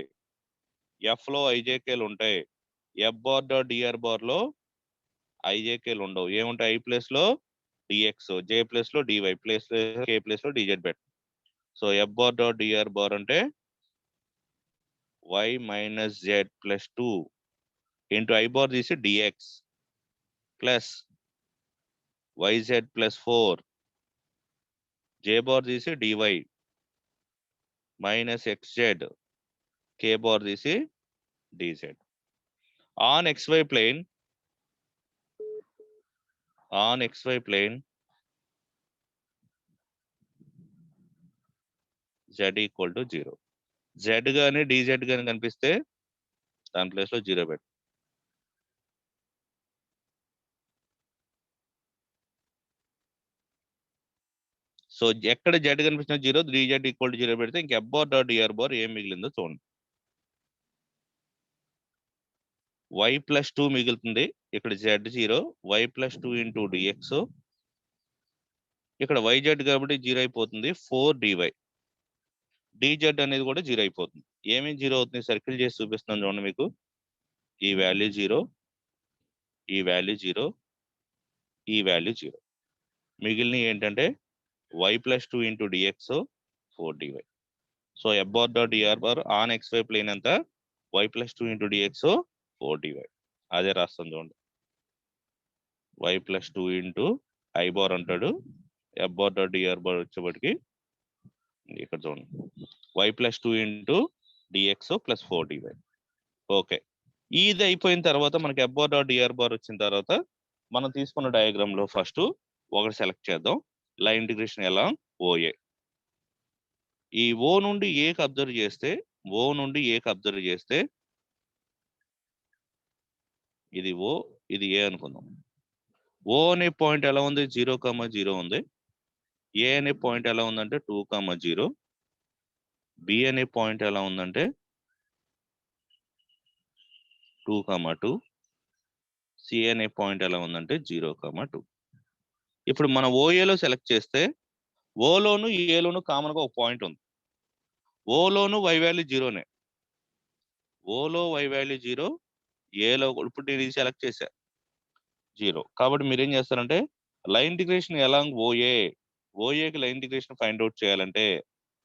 F bar dot DR bar లో ఐజేకేలు ఉండవు. ఏముంటాయి? I ప్లేస్ లో డిఎక్స్, జే ప్లేస్ లో డివై, ప్లేస్ కే ప్లేస్ లో డిజెడ్ బెట్. So F bar dot DR bar అంటే y minus Z plus 2 into I bar తీసి డిఎక్స్ ప్లస్ వైజెడ్ ప్లస్ 4, జే బార్ తీసి d y minus X Z, K bar తీసి d z. On XY plane Z equal to 0. Z కానీ d z కానీ కనిపిస్తే దాని place లో 0 పెట్టు. సో ఎక్కడ జెడ్ కనిపించిన 0, డిజెడ్ ఈక్వల్ టు 0 పెడితే ఇంక F bar dot DR bar ఏం మిగిలిందో చూడండి. y ప్లస్ 2 మిగులుతుంది. ఇక్కడ Z0, y plus 2 into dx, ఇక్కడ YZ కాబట్టి 0 అయిపోతుంది 4 డివై, డిజెడ్ అనేది కూడా 0 అయిపోతుంది. ఏమేమి 0 అవుతుంది? సర్కిల్ చేసి చూపిస్తున్నాను చూడండి మీకు. ఈ వాల్యూ 0, ఈ వాల్యూ 0, ఈ వాల్యూ 0. మిగిలిన ఏంటంటే y plus 2 into dx 4 dy. So F bar dot DR bar on XY plane అంతా y plus 2 into dx 4 dy. అదే రాస్తాను చూడండి. y plus 2 into I bar అంటాడు, F bar dot DR bar వచ్చేప్పటికి ఇక్కడ చూడండి y plus 2 into dx plus 4 dy. Okay, ఇది అయిపోయిన తర్వాత మనకి F bar dot DR bar వచ్చిన తర్వాత మనం తీసుకున్న డయాగ్రామ్ లో ఫస్ట్ ఒకటి సెలెక్ట్ చేద్దాం. లైన్ ఇంటిగ్రేషన్ ఎలా? ఓఏ. ఈ ఓ నుండి ఏకి అబ్జర్వ్ చేస్తే ఇది ఓ, ఇది ఏ అనుకుందాం. ఓ అనే పాయింట్ ఎలా ఉంది? 0,0 ఉంది. ఏ అనే పాయింట్ ఎలా ఉందంటే 2,0. బి అనే పాయింట్ ఎలా ఉందంటే 2,2, సి అనే పాయింట్ ఎలా ఉందంటే 0,2. ఇప్పుడు మన ఓఏలో సెలెక్ట్ చేస్తే ఓలోను ఏలోను కామన్ గా ఒక పాయింట్ ఉంది. ఓలోను y value జీరోనే, Ola why value 0, ఏలో ఇప్పుడు నేను ఇది సెలెక్ట్ చేశా 0. కాబట్టి మీరు ఏం చేస్తారంటే లైన్ ఇంటిగ్రేషన్ ఎలాంగ్ ఓఏకి లైన్ ఇంటిగ్రేషన్ ఫైండ్ అవుట్ చేయాలంటే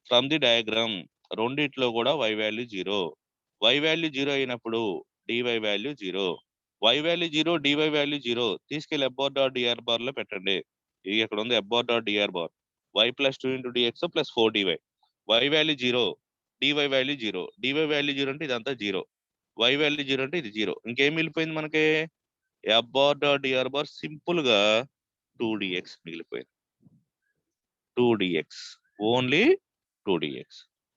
ఫ్రమ్ ది డయాగ్రామ్ రెండిట్లో కూడా వై వాల్యూ 0, వై వాల్యూ 0 అయినప్పుడు DY value 0, Y value 0, DY value 0 తీసుకెళ్లి ఎఫ్ఆర్ డాట్ డిఆర్ బార్ లో పెట్టండి. ఇది ఇక్కడ ఉంది FR dot DR bar, Y plus 2 into dx plus 4 DY, Y value 0, DY value 0, DY value 0 అంటే ఇదంతా 0, వై వాల్యూ 0 అంటే ఇది 0. ఇంకేం మిగిలిపోయింది మనకి FR dot DR bar simple గా 2dx మిగిలిపోయింది. 2dx, only 2dx.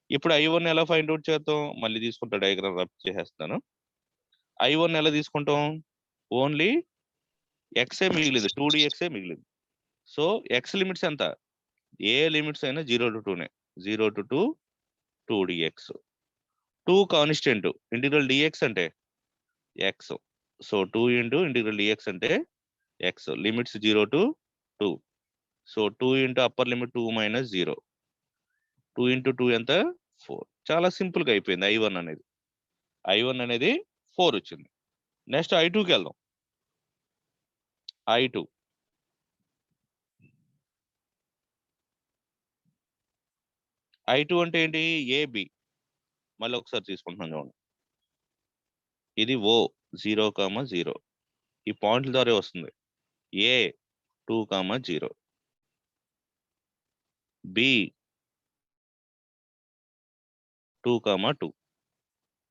ఇప్పుడు I1 ఎలా ఫైండ్ అవుట్ చేద్దాం? మళ్ళీ తీసుకుంటా, డయాగ్రామ్ రబ్ చేసేస్తాను. I1 ఎలా తీసుకుంటాం? ఓన్లీ ఎక్సే మిగిలింది, 2dx మిగిలింది. సో ఎక్స్ లిమిట్స్ ఎంత? ఏ లిమిట్స్ అయినా 0 to 2నే, 0 to 2 2dx. 2 constant, integral dx అంటే x, so 2 into integral dx అంటే x, limits 0 to 2. So 2 into upper limit 2 minus 0, 2 into 2 ఎంత? 4. చాలా సింపుల్ గా అయిపోయింది. I1 అనేది 4 వచ్చింది. నెక్స్ట్ I2కి వెళ్దాం. I2 అంటే ఏంటి? ఏబి. మళ్ళీ ఒకసారి తీసుకుంటున్నాను చూడండి. ఇది O 0,0, ఈ పాయింట్ల ద్వారా వస్తుంది. ఏ 2,0, బి 2,2,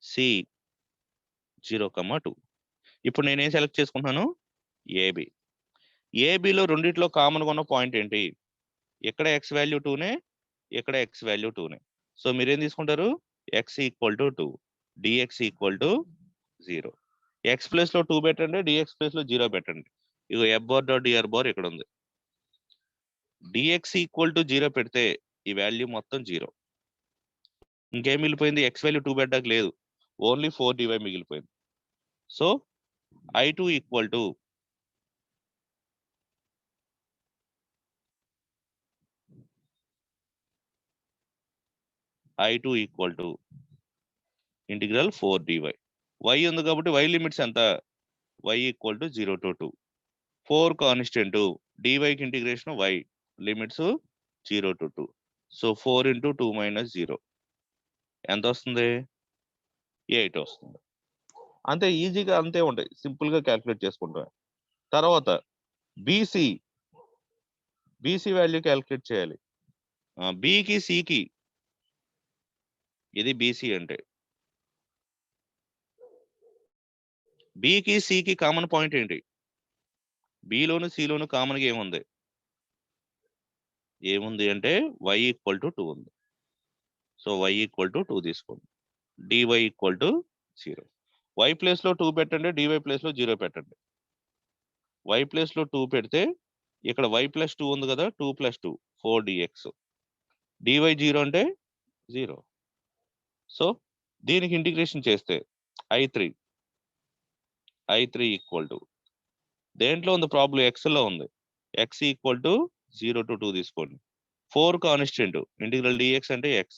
సి 0,2. ఇప్పుడు నేనేం సెలెక్ట్ చేసుకుంటున్నాను? ఏబి. ఏబిలో రెండిట్లో కామన్ గా ఉన్న పాయింట్ ఏంటి? ఎక్కడ ఎక్స్ వాల్యూ 2నే, ఎక్కడ ఎక్స్ వాల్యూ 2నే. సో మీరేం తీసుకుంటారు? X equal to 2, DX equal to 0. X place లో 2 పెట్టండి, డిఎక్స్ ప్లేస్ లో 0 పెట్టండి. ఇగో F bar dot DR bar ఇక్కడ ఉంది. డిఎక్స్ ఈక్వల్ టు 0 పెడితే ఈ వాల్యూ మొత్తం 0. ఇంకేం మిగిలిపోయింది? ఎక్స్ వాల్యూ 2 పెట్టడానికి లేదు, ఓన్లీ 4 డివై మిగిలిపోయింది. So I2 equal to integral 4 DY. Y ఉంది కాబట్టి వై లిమిట్స్ ఎంత? Y equal to 0 to 2. 4 constant, డివైకి integration Y, limits 0 to 2. So 4 into 2 minus 0 ఎంత వస్తుంది? 8 వస్తుంది. అంతే ఈజీగా అంతే ఉంటాయి, సింపుల్ గా క్యాల్కులేట్ చేసుకుంటాం. తర్వాత బీసీ వాల్యూ క్యాల్కులేట్ చేయాలి. బికి సికి, ఇది బీసీ అంటే బికి సికి కామన్ పాయింట్ ఏంటి? బిలోను సిలోను కామన్ గా ఏముంది అంటే y ఈక్వల్ టు 2 ఉంది. సో y ఈక్వల్ టు 2 తీసుకోండి. dy equal to 0. y place లో 2 పెట్టండి, dy ప్లేస్ లో 0 పెట్టండి. y ప్లేస్ లో 2 పెడితే ఇక్కడ y ప్లస్ 2 ఉంది కదా, 2 ప్లస్ 2 4 dx, dy 0 అంటే 0. సో దీనికి ఇంటిగ్రేషన్ చేస్తే I3 ఈక్వల్ టు, దేంట్లో ఉంది ప్రాబ్లం? ఎక్స్ లో ఉంది. ఎక్స్ ఈక్వల్ టు 0 to 2 తీసుకోండి. 4 కాన్స్టెంట్, ఇంటిగ్రల్ dx అంటే x,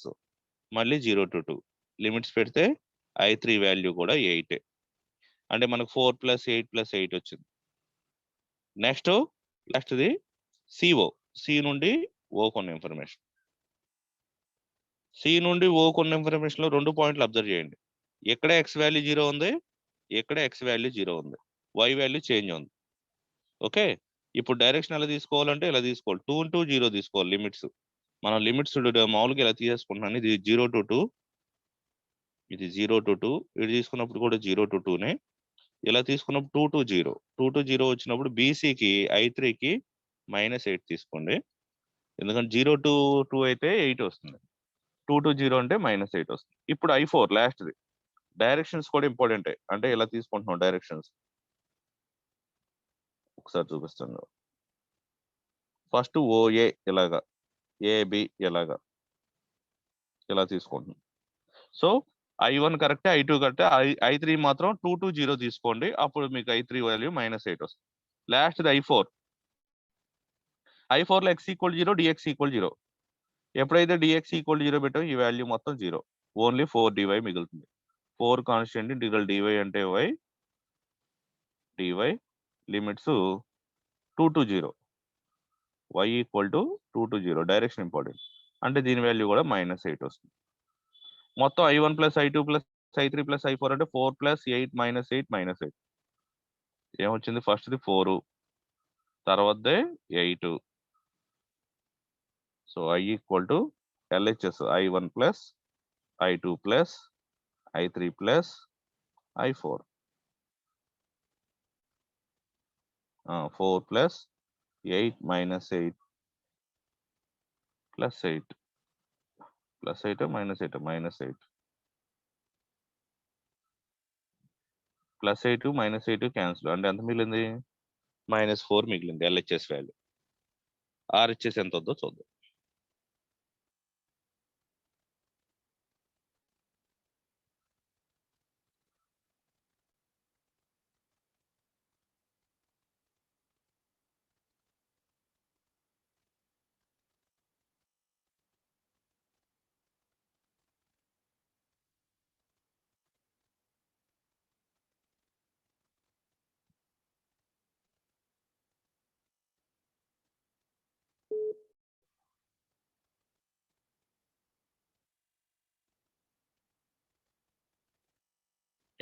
మళ్ళీ 0 to 2 లిమిట్స్ పెడితే I3 వాల్యూ కూడా 8. అంటే మనకు 4 + 8 + 8 వచ్చింది. నెక్స్ట్ది సిఓ, సి నుండి ఓ కొన్న ఇన్ఫర్మేషన్. సి నుండి ఓ కొన్న ఇన్ఫర్మేషన్ లో 2 పాయింట్లు అబ్జర్వ్ చేయండి. ఎక్కడ ఎక్స్ వాల్యూ 0 ఉంది, ఎక్కడ ఎక్స్ వాల్యూ 0 ఉంది, వై వాల్యూ చేంజ్ ఉంది. ఓకే, ఇప్పుడు డైరెక్షన్ ఎలా తీసుకోవాలంటే ఇలా తీసుకోవాలి. 2 into 0 తీసుకోవాలి లిమిట్స్. మనం లిమిట్స్ మామూలుగా ఇలా తీసేసుకుంటున్నాను. ఇది 0 to 2, ఇది 0 to 2, ఇది తీసుకున్నప్పుడు కూడా 0 to 2నే. ఇలా తీసుకున్నప్పుడు 2 to 0, 2 to 0 వచ్చినప్పుడు బీసీకి I3కి -8 తీసుకోండి. ఎందుకంటే 0 to 2 అయితే 8 వస్తుంది, 2 to 0 అంటే -8 వస్తుంది. ఇప్పుడు I4 లాస్ట్ది. డైరెక్షన్స్ కూడా ఇంపార్టెంటే, అంటే ఇలా తీసుకుంటున్నాం డైరెక్షన్స్. ఒకసారి చూపిస్తాను. ఫస్ట్ ఓఏ ఇలాగా, ఏబి ఇలాగా, ఇలా తీసుకుంటున్నాం. సో I1 కరెక్టే, I2 కరెక్టే, I3 మాత్రం 2 to 0 తీసుకోండి. అప్పుడు మీకు I3 వాల్యూ -8 వస్తుంది. Last I4. I4లో x = 0, dx = 0. ఎప్పుడైతే dx = 0 పెట్టాం ఈ వాల్యూ మొత్తం 0. ఓన్లీ 4 dy మిగులుతుంది. 4 కాన్స్టెంట్ ఇంటిగ్రల్ dy అంటే y, dy limits 2 to 0. y = 2 to 0. Direction important. అంటే దీని వాల్యూ కూడా -8 వస్తుంది. మొత్తం I1 + I2 + I3 + I4 అంటే 4 + 8 -8 -8 ఏమొచ్చింది? ఫస్ట్ది 4, తర్వాతదే 8. So I = LHS I1 + I2 + I3 + I4. 4 + 8 - 8 + 8 + 8 -8 -8 +8 -8 cancel. అంటే ఎంత మిగిలింది? -4 మిగిలింది LHS వాల్యూ. RHS ఎంత ఉందో చూద్దాం.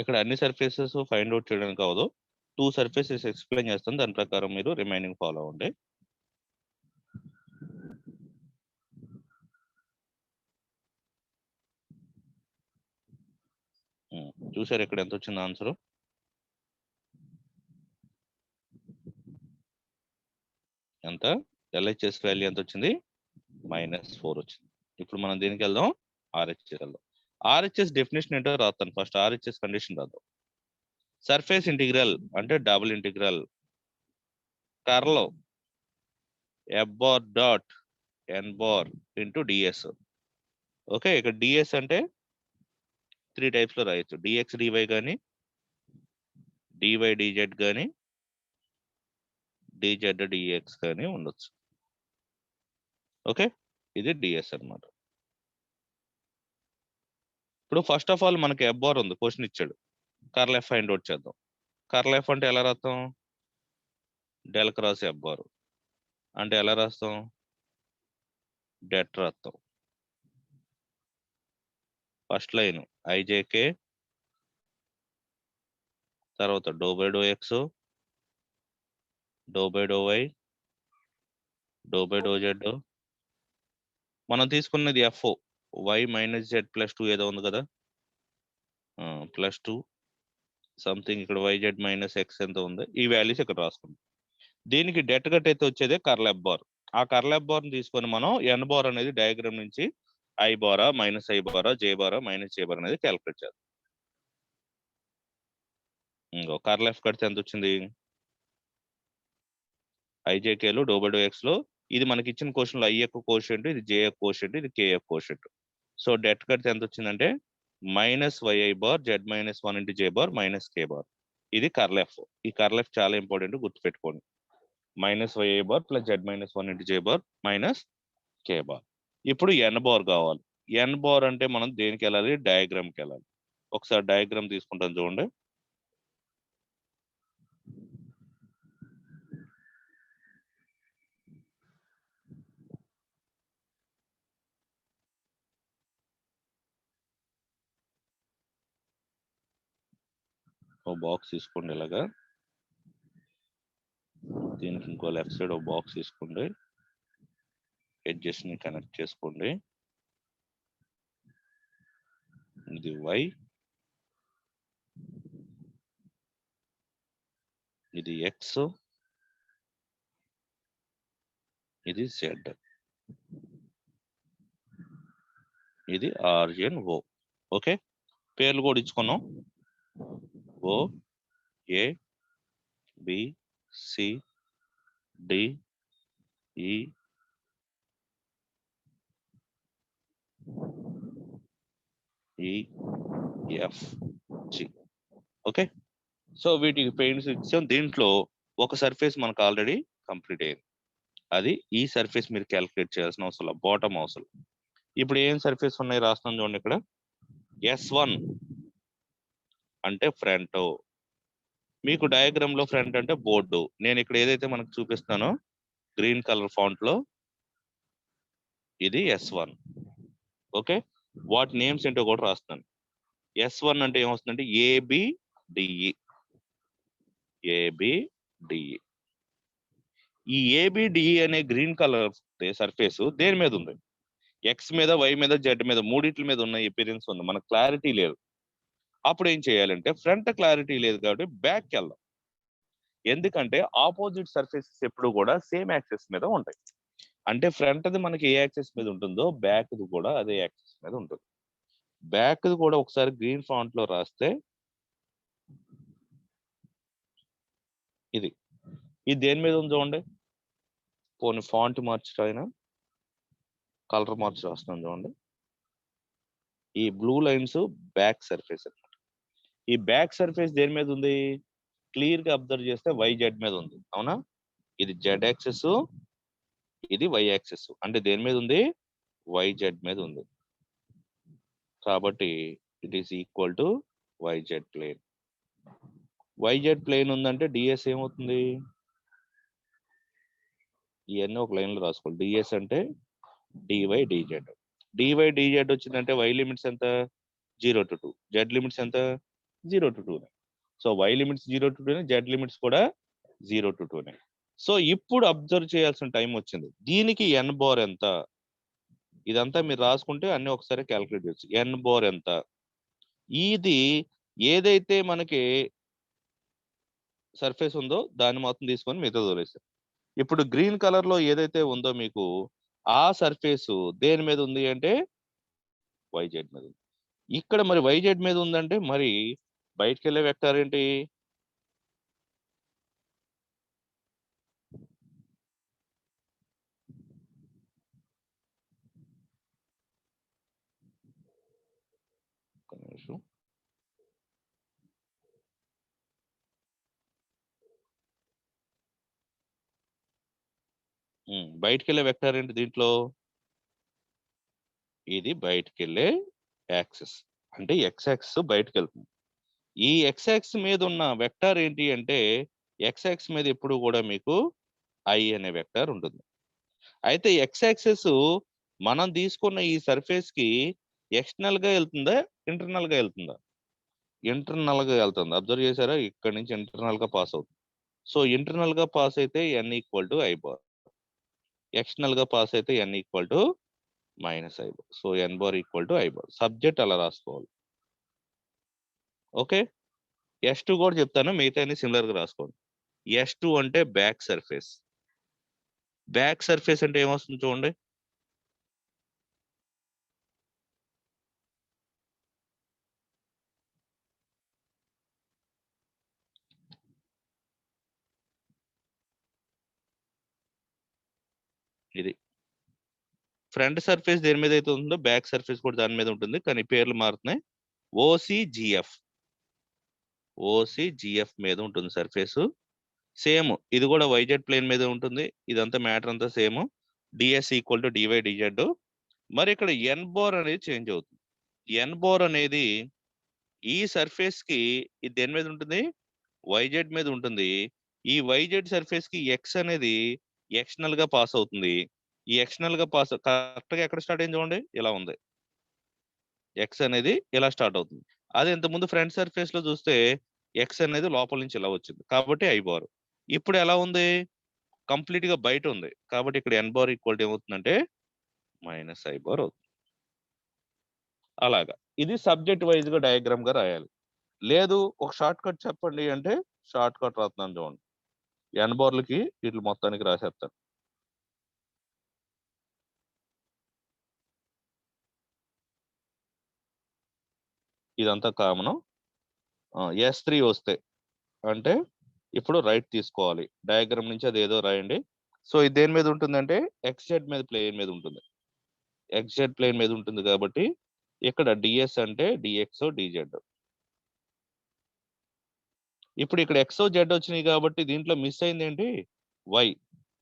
ఇక్కడ అన్ని సర్ఫేసెస్ ఫైండ్ అవుట్ చేయడానికి అవ్వదు. 2 సర్ఫేసెస్ ఎక్స్ప్లెయిన్ చేస్తాను. దాని ప్రకారం మీరు రిమైనింగ్ ఫాలో అవ్వండి. చూసారు ఇక్కడ ఎంత వచ్చింది ఆన్సర్? ఎంత? LHS వాల్యూ ఎంత వచ్చింది? -4 వచ్చింది. ఇప్పుడు మనం దీనికి వెళ్దాం, RHS వెళ్దాం. RHS డెఫినేషన్ ఏంటో రాస్తాను. ఫస్ట్ RHS కండిషన్ రాద్దాం. సర్ఫేస్ ఇంటిగ్రల్ అంటే double integral curl f(n) into ds. Okay, ఇక్కడ ds అంటే 3 టైప్స్ లో రాయొచ్చు. dx dy కానీ, dy dz కానీ, dz dx కానీ ఉండొచ్చు. ఓకే, ఇది ds అన్నమాట. ఇప్పుడు ఫస్ట్ ఆఫ్ ఆల్ మనకి f బార్ ఉంది, క్వశ్చన్ ఇచ్చాడు. కర్ల్ f ఫైండ్ అవుట్ చేద్దాం. కర్ల్ f అంటే ఎలా రాస్తాం? డెల్ క్రాస్ f బార్ అంటే ఎలా రాస్తాం? డెట్ రాస్తాం. ఫస్ట్ లైన్ ijk, తర్వాత ∂x, ∂y, ∂z. మనం తీసుకున్నది f y - z + 2 ఏదో ఉంది కదా, +2 సంథింగ్. ఇక్కడ yz - x ఎంత ఉంది, ఈ వాల్యూస్ ఇక్కడ రాసుకుంటాం. దీనికి డెట్ కట్ అయితే వచ్చేదే కర్ల్ f బార్. ఆ కర్ల్ f బార్ ని తీసుకొని మనం n బార్ అనేది డయాగ్రామ్ నుంచి I Bara -I Bara, j Bara -j bar అనేది క్యాలిక్యులేట్ చేద్దాం. ఇంకో కర్ల్ f కడితే ఎంత వచ్చింది? ijkలో ∂x లో ఇది మనకి ఇచ్చిన క్వశ్చన్ లో i యొక్క కోషెంట్, ఇది j యొక్క కోషెంట్, ఇది k యొక్క కోషెంట్. సో డెట్ కడితే ఎంత వచ్చిందంటే -yi bar z - 1 × j bar -k bar. ఇది కర్ల్ f. ఈ కర్ల్ f చాలా ఇంపార్టెంట్, గుర్తుపెట్టుకోండి. -yi bar + z - 1 × j bar -k bar. ఇప్పుడు n బార్ కావాలి. n బార్ అంటే మనం దేనికి వెళ్ళాలి? డయాగ్రామ్కి వెళ్ళాలి. ఒకసారి డయాగ్రామ్ తీసుకుంటాం చూడండి. ఓ బాక్స్ తీసుకోండి ఇలాగా. దీనికి ఇంకో లెఫ్ట్ సైడ్ ఒక బాక్స్ తీసుకోండి. ఎడ్జెస్ ని కనెక్ట్ చేసుకోండి. ఇది y, ఇది x, ఇది z, ఇది ఆర్జిన్ O. ఓకే, పేర్లు కూడా ఇచ్చుకున్నాం. O, A, B, C, D, E, EFG. Okay, so వీటికి పెయింట్స్ ఇచ్చాం. దీంట్లో ఒక సర్ఫేస్ మనకు ఆల్రెడీ కంప్లీట్ అయింది, అది ఈ సర్ఫేస్ మీరు క్యాలిక్యులేట్ చేయాల్సిన అవసరం, బాటమ్ అవసరం. ఇప్పుడు ఏం సర్ఫేస్ ఉన్నాయి రాస్తున్నాం చూడండి ఇక్కడ. S1 అంటే ఫ్రంట్, మీకు డయాగ్రామ్ లో ఫ్రంట్ అంటే బోర్డు. నేను ఇక్కడ ఏదైతే మనకు చూపిస్తానో గ్రీన్ కలర్ ఫాంట్ లో ఇది S1. ఓకే, వాటి నేమ్స్ ఏంటో కూడా రాస్తాను. S1 అంటే ఏమొస్తుందంటే ABDE. ఈ ABDE అనే గ్రీన్ కలర్ సర్ఫేస్ దేని మీద ఉంది? ఎక్స్ మీద, వై మీద, జెడ్ మీద, మూడిట్ల మీద ఉన్న ఎపిరియన్స్ ఉంది, మనకు క్లారిటీ లేదు. అప్పుడు ఏం చేయాలంటే, ఫ్రంట్ క్లారిటీ లేదు కాబట్టి బ్యాక్ వెళ్దాం. ఎందుకంటే ఆపోజిట్ సర్ఫేసెస్ ఎప్పుడు కూడా సేమ్ యాక్సెస్ మీద ఉంటాయి. అంటే ఫ్రంట్ ది మనకి ఏ యాక్సెస్ మీద ఉంటుందో బ్యాక్ ది కూడా అదే యాక్సెస్ మీద ఉంటుంది. బ్యాక్ ది కూడా ఒకసారి గ్రీన్ ఫాంట్ లో రాస్తే ఇది దేని మీద ఉంది చూడండి. పోనీ ఫాంట్ మార్చరైనా కలర్ మార్చి రాస్తున్నాం చూడండి. ఈ బ్లూ లైన్స్ బ్యాక్ సర్ఫేస్ అన్నమాట. ఈ బ్యాక్ సర్ఫేస్ దేని మీద ఉంది? క్లియర్ గా అబ్జర్వ్ చేస్తే YZ మీద ఉంది, అవునా? ఇది Z యాక్సెస్, ఇది Y యాక్సెస్. అంటే దేని మీద ఉంది? YZ మీద ఉంది. కాబట్టి it is equal to YZ plane. YZ plane ఉందంటే DS ఏమవుతుంది? ఇవన్నీ ఒక లైన్ లో రాసుకోవాలి. DS అంటే DY/DZ. DY/DZ వచ్చిందంటే Y లిమిట్స్ ఎంత? 0 to 2. Z లిమిట్స్ ఎంత? 0 to 2. So Y limits 0 to 2, Z limits కూడా 0 to 2. సో ఇప్పుడు అబ్జర్వ్ చేయాల్సిన టైం వచ్చింది. దీనికి N బార్ ఎంత? ఇదంతా మీరు రాసుకుంటే అన్ని ఒకసారి క్యాలిక్యులేట్ చేయొచ్చు. N బార్ ఎంత? ఇది ఏదైతే మనకి సర్ఫేస్ ఉందో దాన్ని మొత్తం తీసుకొని మిగతా వదిలేసారు. ఇప్పుడు గ్రీన్ కలర్ లో ఏదైతే ఉందో మీకు ఆ సర్ఫేస్ దేని మీద ఉంది అంటే YZ మీద ఉంది. ఇక్కడ మరి YZ మీద ఉందంటే మరి బయటకు వెళ్ళే వెక్టార్ ఏంటి? బయటకు వెళ్ళే వెక్టార్ ఏంటి దీంట్లో? ఇది బయటకు వెళ్ళే యాక్సిస్, అంటే X యాక్సిస్ బయటకు వెళ్తుంది. ఈ X యాక్సిస్ మీద ఉన్న వెక్టార్ ఏంటి అంటే X యాక్సిస్ మీద ఎప్పుడు కూడా మీకు I అనే వెక్టార్ ఉంటుంది. అయితే X యాక్సిస్ మనం తీసుకున్న ఈ సర్ఫేస్ కి ఎక్స్టర్నల్ గా వెళ్తుందా, ఇంటర్నల్ గా వెళ్తుందా? ఇంటర్నల్ గా వెళ్తుంది. అబ్జర్వ్ చేశారా? ఇక్కడ నుంచి ఇంటర్నల్ గా పాస్ అవుతుంది. సో ఇంటర్నల్ గా పాస్ అయితే N equal to I bar, external గా పాస్ అయితే N equal to minus I bar. So N bar equal to I bar. Subject అలా రాసుకోవాలి. ఓకే, S2 కూడా చెప్తాను, మిగతా సిమిలర్ గా రాసుకోండి. S2 అంటే బ్యాక్ సర్ఫేస్. బ్యాక్ సర్ఫేస్ అంటే ఏమొస్తుంది చూడండి. ఇది ఫ్రంట్ సర్ఫేస్ దేని మీద అయితే ఉందో బ్యాక్ సర్ఫేస్ కూడా దాని మీద ఉంటుంది, కానీ పేర్లు మారుతున్నాయి. OCGF మీద ఉంటుంది సర్ఫేస్. సేమ్ ఇది కూడా YZ ప్లేన్ మీద ఉంటుంది. ఇదంతా మ్యాటర్ అంతా same. DS equal to DY/DZ. మరి ఇక్కడ N బార్ అనేది చేంజ్ అవుతుంది. N బార్ అనేది ఈ సర్ఫేస్ కి ఇది దేని మీద ఉంటుంది? YZ మీద ఉంటుంది. ఈ YZ సర్ఫేస్ కి X అనేది ఎక్స్టర్నల్ గా పాస్ అవుతుంది. ఈ ఎక్స్టర్నల్ గా పాస్ కరెక్ట్ గా ఎక్కడ స్టార్ట్ అయింది చూడండి, ఇలా ఉంది. X అనేది ఇలా స్టార్ట్ అవుతుంది. అదే ఇంత ముందు ఫ్రంట్ సర్ఫేస్ లో చూస్తే X అనేది లోపల నుంచి ఇలా వచ్చింది, కాబట్టి I బార్. ఇప్పుడు ఎలా ఉంది? కంప్లీట్ గా బయట ఉంది, కాబట్టి ఇక్కడ N బార్ ఈక్వల్ ఏమవుతుందంటే మైనస్ I బార్ అవుతుంది. అలాగా ఇది సబ్జెక్ట్ వైజ్ గా డయాగ్రామ్ గా రాయాలి. లేదు ఒక షార్ట్ కట్ చెప్పండి అంటే షార్ట్ కట్ రాస్తున్నాను చూడండి. N బార్లకి వీటి మొత్తానికి రాసేస్తాను. ఇదంతా కామన్. S3 వస్తే అంటే ఇప్పుడు రైట్ తీసుకోవాలి. డయాగ్రామ్ నుంచి అది ఏదో రాయండి. సో ఇది దేని మీద ఉంటుందంటే XZ మీద ప్లేన్ మీద ఉంటుంది. XZ ప్లేన్ మీద ఉంటుంది కాబట్టి ఇక్కడ డిఎస్ అంటే డిఎక్స్ డిజెడ్. ఇప్పుడు ఇక్కడ ఎక్స్ జెడ్ వచ్చినాయి కాబట్టి దీంట్లో మిస్ అయింది ఏంటి? వై.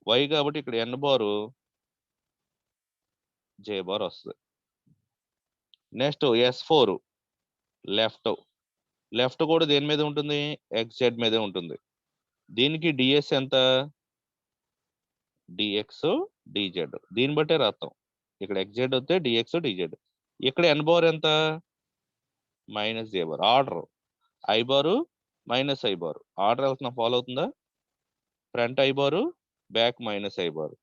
వై కాబట్టి ఇక్కడ ఎన్ బారు జే బార్ వస్తుంది. Next S4 left. లెఫ్ట్ కూడా దేని మీద ఉంటుంది? ఎక్స్ జెడ్ మీదే ఉంటుంది. దీనికి డిఎస్ ఎంత? DX DZ. దీన్ని బట్టే రాస్తాం. ఇక్కడ ఎక్స్ జెడ్ వస్తే డిఎక్స్ డిజెడ్. ఇక్కడ ఎన్ బార్ ఎంత? Minus J bar. Order I bar minus I bar. Order వెళ్తున్నా ఫాలో అవుతుందా? Front I bar back minus I bar,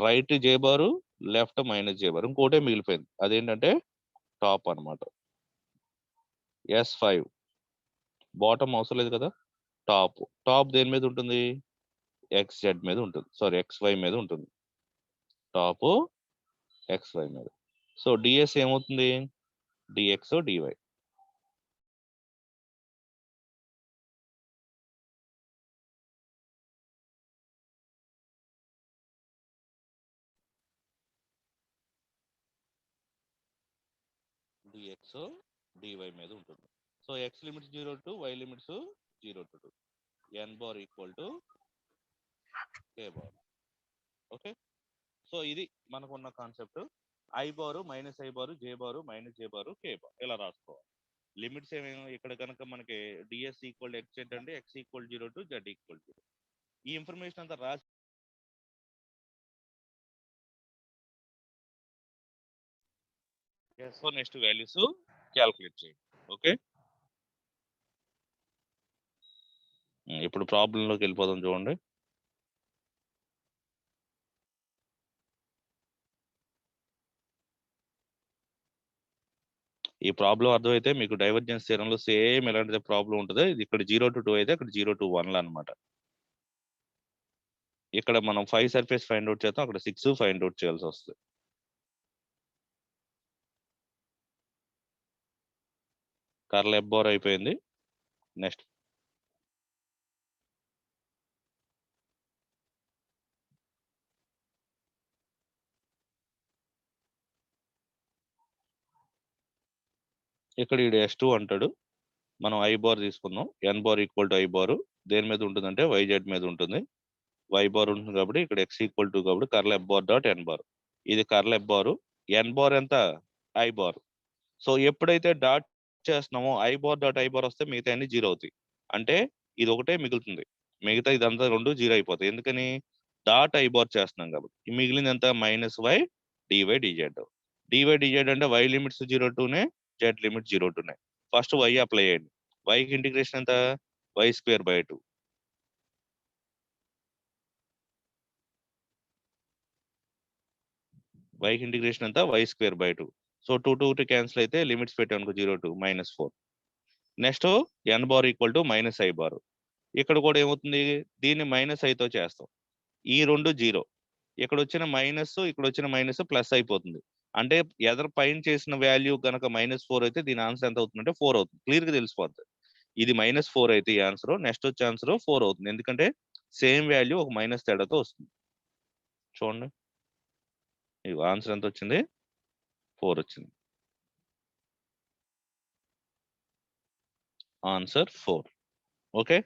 right J bar left minus J bar. ఇంకోటే మిగిలిపోయింది, అదేంటంటే top అన్నమాట. S5 bottom అవసరం లేదు కదా. టాప్. టాప్ దేని మీద ఉంటుంది? ఎక్స్ జెడ్ మీద ఉంటుంది, సారీ XY మీద ఉంటుంది. టాప్ XY మీద. సో డిఎస్ ఏమవుతుంది? Dx dy. డిఎక్స్ డివై మీద ఉంటుంది. So X limits 0 to y limits 0 to 2. N bar equal to K bar. Okay. So ఇది మనకున్న concept. I bar minus I bar J bar minus J bar K bar ఇలా రాసుకోవాలి. Limits ఏమేమో ఇక్కడ కనుక మనకి డిఎస్ ఈక్వల్ ఎక్స్ జెడ్ అంటే X equal 0 to Z equal 0. ఈ ఇన్ఫర్మేషన్ అంతా రాసి సో నెక్స్ట్ వాల్యూస్ క్యాల్కులేట్ చేయండి. ఓకే. ఇప్పుడు ప్రాబ్లంలోకి వెళ్ళిపోదాం చూడండి. ఈ ప్రాబ్లం అర్థమైతే మీకు డైవర్జెన్స్ థియరంలో సేమ్ ఎలాంటి ప్రాబ్లం ఉంటుంది. ఇది ఇక్కడ 0 to 2 అయితే అక్కడ 0 to 1 అనమాట. ఇక్కడ మనం 5 సర్ఫేస్ ఫైండ్ అవుట్ చేస్తాం, అక్కడ 6 ఫైండ్ అవుట్ చేయాల్సి వస్తుంది. కర్ల్ ఎఫ్ బార్ అయిపోయింది. నెక్స్ట్ ఇక్కడ ఈడు S2 అంటాడు. మనం ఐ బార్ తీసుకుందాం. ఎన్ బార్ ఈక్వల్ టు ఐ బారు దేని మీద ఉంటుందంటే వైజెడ్ మీద ఉంటుంది. వై బార్ ఉంటుంది కాబట్టి ఇక్కడ ఎక్స్ ఈక్వల్ టు కాబట్టి curl F bar dot N bar. ఇది కర్ల్ ఎఫ్ బారు. ఎన్ బార్ ఎంత? I bar. సో ఎప్పుడైతే డాట్ చేస్తున్నామో I bar dot I bar వస్తే మిగతా అన్ని 0 అవుతాయి. అంటే ఇది ఒకటే మిగులుతుంది, మిగతా ఇదంతా 2 0 అయిపోతాయి. ఎందుకని? డాట్ ఐ బార్ చేస్తున్నాం కాబట్టి. ఈ మిగిలింది ఎంత? Minus Y dy dz. Dy dz అంటే వై లిమిట్స్ 0 to నే, జెడ్ లిమిట్ 0 to నే. ఫస్ట్ వై అప్లై చేయండి. వైకి ఇంటిగ్రేషన్ ఎంత? y²/2. వైకి ఇంటిగ్రేషన్ ఎంత? y²/2. సో 2 క్యాన్సిల్ అయితే లిమిట్స్ పెట్టాను 0 to -4. Next N bar equal to minus I bar. ఇక్కడ కూడా ఏమవుతుంది? దీన్ని మైనస్ ఐతో చేస్తాం. ఈ 2 0. ఇక్కడ వచ్చిన మైనస్ ఇక్కడ వచ్చిన మైనస్ ప్లస్ అయిపోతుంది. అంటే ఎదర్ పైన చేసిన వాల్యూ కనుక -4 అయితే దీని ఆన్సర్ ఎంత అవుతుందంటే 4 అవుతుంది. క్లియర్ గా తెలిసిపోతుంది. ఇది -4 అయితే ఈ ఆన్సర్, నెక్స్ట్ వచ్చే ఆన్సర్ 4 అవుతుంది. ఎందుకంటే సేమ్ వాల్యూ ఒక మైనస్ తేడాతో వస్తుంది. చూడండి, ఈ ఆన్సర్ ఎంత వచ్చింది? 4 వచ్చింది. Answer 4. Okay.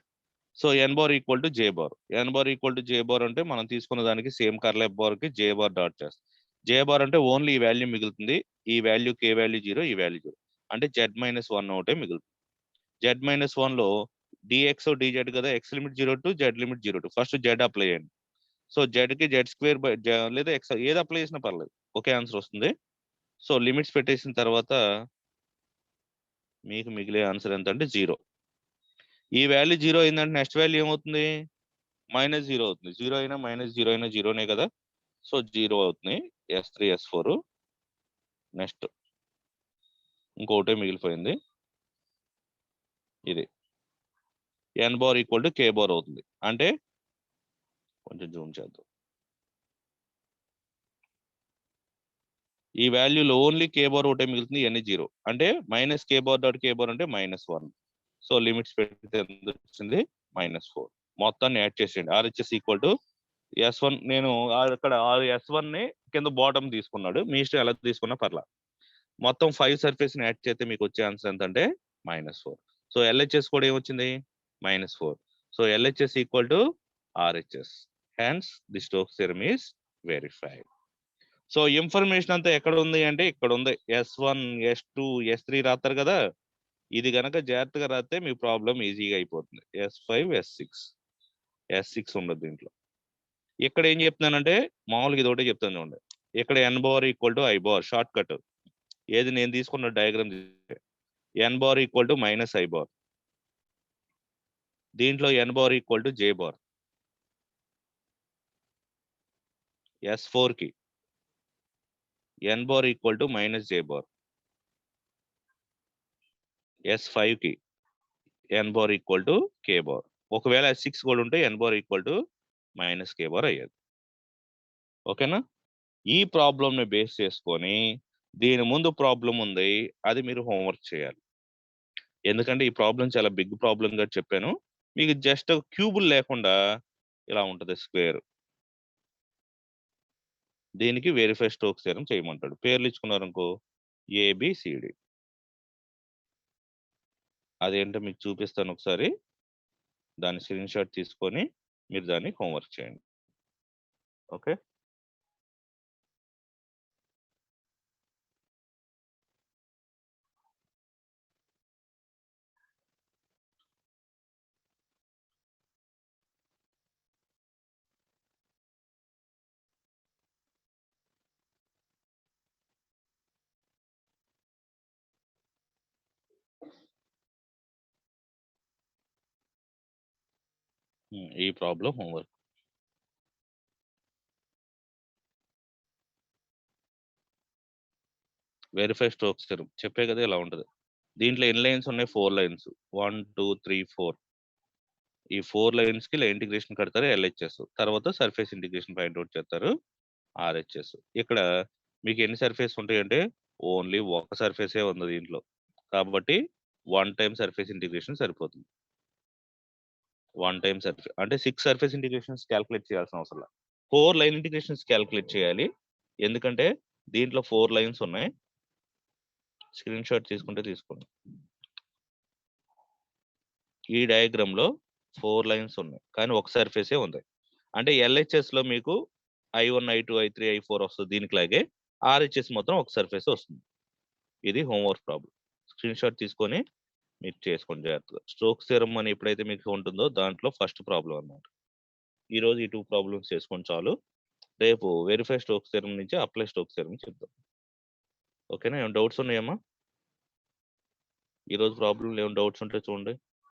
So N bar equal to J bar. N bar equal to J bar అంటే మనం తీసుకున్న దానికి సేమ్ కర్ల్ ఎఫ్ బార్ కి జే బార్ డాట్ చేస్తాం. జే బార్ అంటే ఓన్లీ ఈ వాల్యూ మిగులుతుంది. ఈ వాల్యూ కే వాల్యూ 0, ఈ వాల్యూ 0. అంటే Z-1 ఒకటే మిగులుతుంది. Z-1 లో డిఎక్స్ డిజెడ్ కదా, X limit 0 to Z limit 0 to. First Z apply చేయండి. సో జెడ్ కి Z² లేదా ఎక్స్ ఏది అప్లై చేసినా పర్లేదు, ఒకే ఆన్సర్ వస్తుంది. సో లిమిట్స్ పెట్టేసిన తర్వాత మీకు మిగిలే ఆన్సర్ ఎంత అంటే 0. ఈ వాల్యూ 0 అయిందంటే నెక్స్ట్ వాల్యూ ఏమవుతుంది? -0 అవుతుంది. 0 అయినా -0 అయినా 0నే కదా. సో 0 అవుతుంది. S3 S4. నెక్స్ట్ ఇంకోటే మిగిలిపోయింది, ఇది N bar equal to K bar అవుతుంది. అంటే కొంచెం జూమ్ చేద్దాం. ఈ వాల్యూలో ఓన్లీ కే బార్ ఒకటే మిగులుతుంది, ఎన్ని 0. అంటే మైనస్ కే బార్ డాట్ కే బార్ అంటే -1. సో లిమిట్స్ పెడితే ఎంత వచ్చింది? -4. మొత్తాన్ని యాడ్ చేసేయండి. RHS equal to S1. నేను అక్కడ S1 ని కింద బాటమ్ తీసుకున్నాడు, మీ ఇష్టం ఎలా తీసుకున్నా పర్లా. మొత్తం 5 సర్ఫేస్ ని యాడ్ చేస్తే మీకు వచ్చే ఆన్సర్ ఎంత అంటే -4. సో ఎల్హెచ్ఎస్ కూడా ఏమొచ్చింది -4. So LHS equal to RHS. Hence the Stokes theorem is verified. So information అంతా ఎక్కడ ఉంది అంటే ఇక్కడ ఉంది. S1 S2 S3 రాస్తారు కదా, ఇది గనక జాగ్రత్తగా రాస్తే మీ ప్రాబ్లం ఈజీగా అయిపోతుంది. S5 S6 ఉండదు దీంట్లో. ఇక్కడ ఏం చెప్తున్నానంటే మామూలుగా ఇది ఒకటే చెప్తాను చూడండి. ఇక్కడ n bar equal to I bar short cut. ఏది నేను తీసుకున్న diagram n bar equal to -I bar. దీంట్లో n bar equal to J bar. S4 కి n bar equal to -J bar. S5 కి n bar equal to K bar. ఒకవేళ S6 కూడా ఉంటే n bar equal to -K bar అయ్యేది. ఓకేనా? ఈ problem ని బేస్ చేసుకొని దీని ముందు ప్రాబ్లం ఉంది, అది మీరు హోంవర్క్ చేయాలి. ఎందుకంటే ఈ ప్రాబ్లం చాలా బిగ్ ప్రాబ్లం గా చెప్పాను. మీకు జస్ట్ క్యూబుల్ లేకుండా ఇలా ఉంటది స్క్వేర్. దీనికి వెరిఫై స్టోక్స్ థియరమ్ చేయమంటాడు. పేర్లు ఇచ్చుకున్నారు అనుకో ABCD. అదేంటో మీకు చూపిస్తాను ఒకసారి. దాని స్క్రీన్ షాట్ తీసుకొని మీరు దాన్ని హోంవర్క్ చేయండి. ఓకే? ఈ problem homework. Verify Stokes theorem చెప్పే కదా ఇలా ఉంటది. దీంట్లో ఎన్ని లైన్స్ ఉన్నాయి? 4 లైన్స్. 1 2 3 4. ఈ 4 లైన్స్ కి ఇంటిగ్రేషన్ కడతారు LHS. తర్వాత సర్ఫేస్ ఇంటిగ్రేషన్ పాయింట్ అవుట్ చేస్తారు RHS. ఇక్కడ మీకు ఎన్ని సర్ఫేస్ ఉంటాయంటే ఓన్లీ ఒక సర్ఫేసే ఉంది దీంట్లో. కాబట్టి 1 టైమ్ సర్ఫేస్ ఇంటిగ్రేషన్ సరిపోతుంది. 1 టైమ్ సర్ఫేస్ అంటే 6 సర్ఫేస్ ఇంటిగ్రేషన్స్ క్యాలిక్యులేట్ చేయాల్సిన అవసరం లేదు. 4 లైన్ ఇంటిగ్రేషన్స్ క్యాలిక్యులేట్ చేయాలి. ఎందుకంటే దీంట్లో 4 లైన్స్ ఉన్నాయి. స్క్రీన్ షాట్ తీసుకుంటే తీసుకోండి. ఈ డయాగ్రామ్ లో 4 లైన్స్ ఉన్నాయి, కానీ ఒక సర్ఫేసే ఉంది. అంటే LHS లో మీకు I1 I2 I3 I4 వస్తుంది. దీనికి లాగే RHS మొత్తం ఒక సర్ఫేస్ వస్తుంది. ఇది హోంవర్క్ ప్రాబ్లం. స్క్రీన్ షాట్ తీసుకొని మీరు చేసుకోండి జాగ్రత్తగా. స్టోక్స్ థియరమ్ అని ఎప్పుడైతే మీకు ఉంటుందో దాంట్లో ఫస్ట్ ప్రాబ్లం అన్నమాట. ఈ రోజు ఈ 2 ప్రాబ్లమ్స్ చేసుకోండి చాలు. రేపు వెరిఫై స్టోక్స్ థియరమ్ నుంచి అప్లై స్టోక్స్ థియరమ్ చెప్దాం. ఓకేనా? ఏమైనా డౌట్స్ ఉన్నాయమ్మా? ఈ రోజు ప్రాబ్లం ఏమైనా డౌట్స్ ఉంటే చూడండి.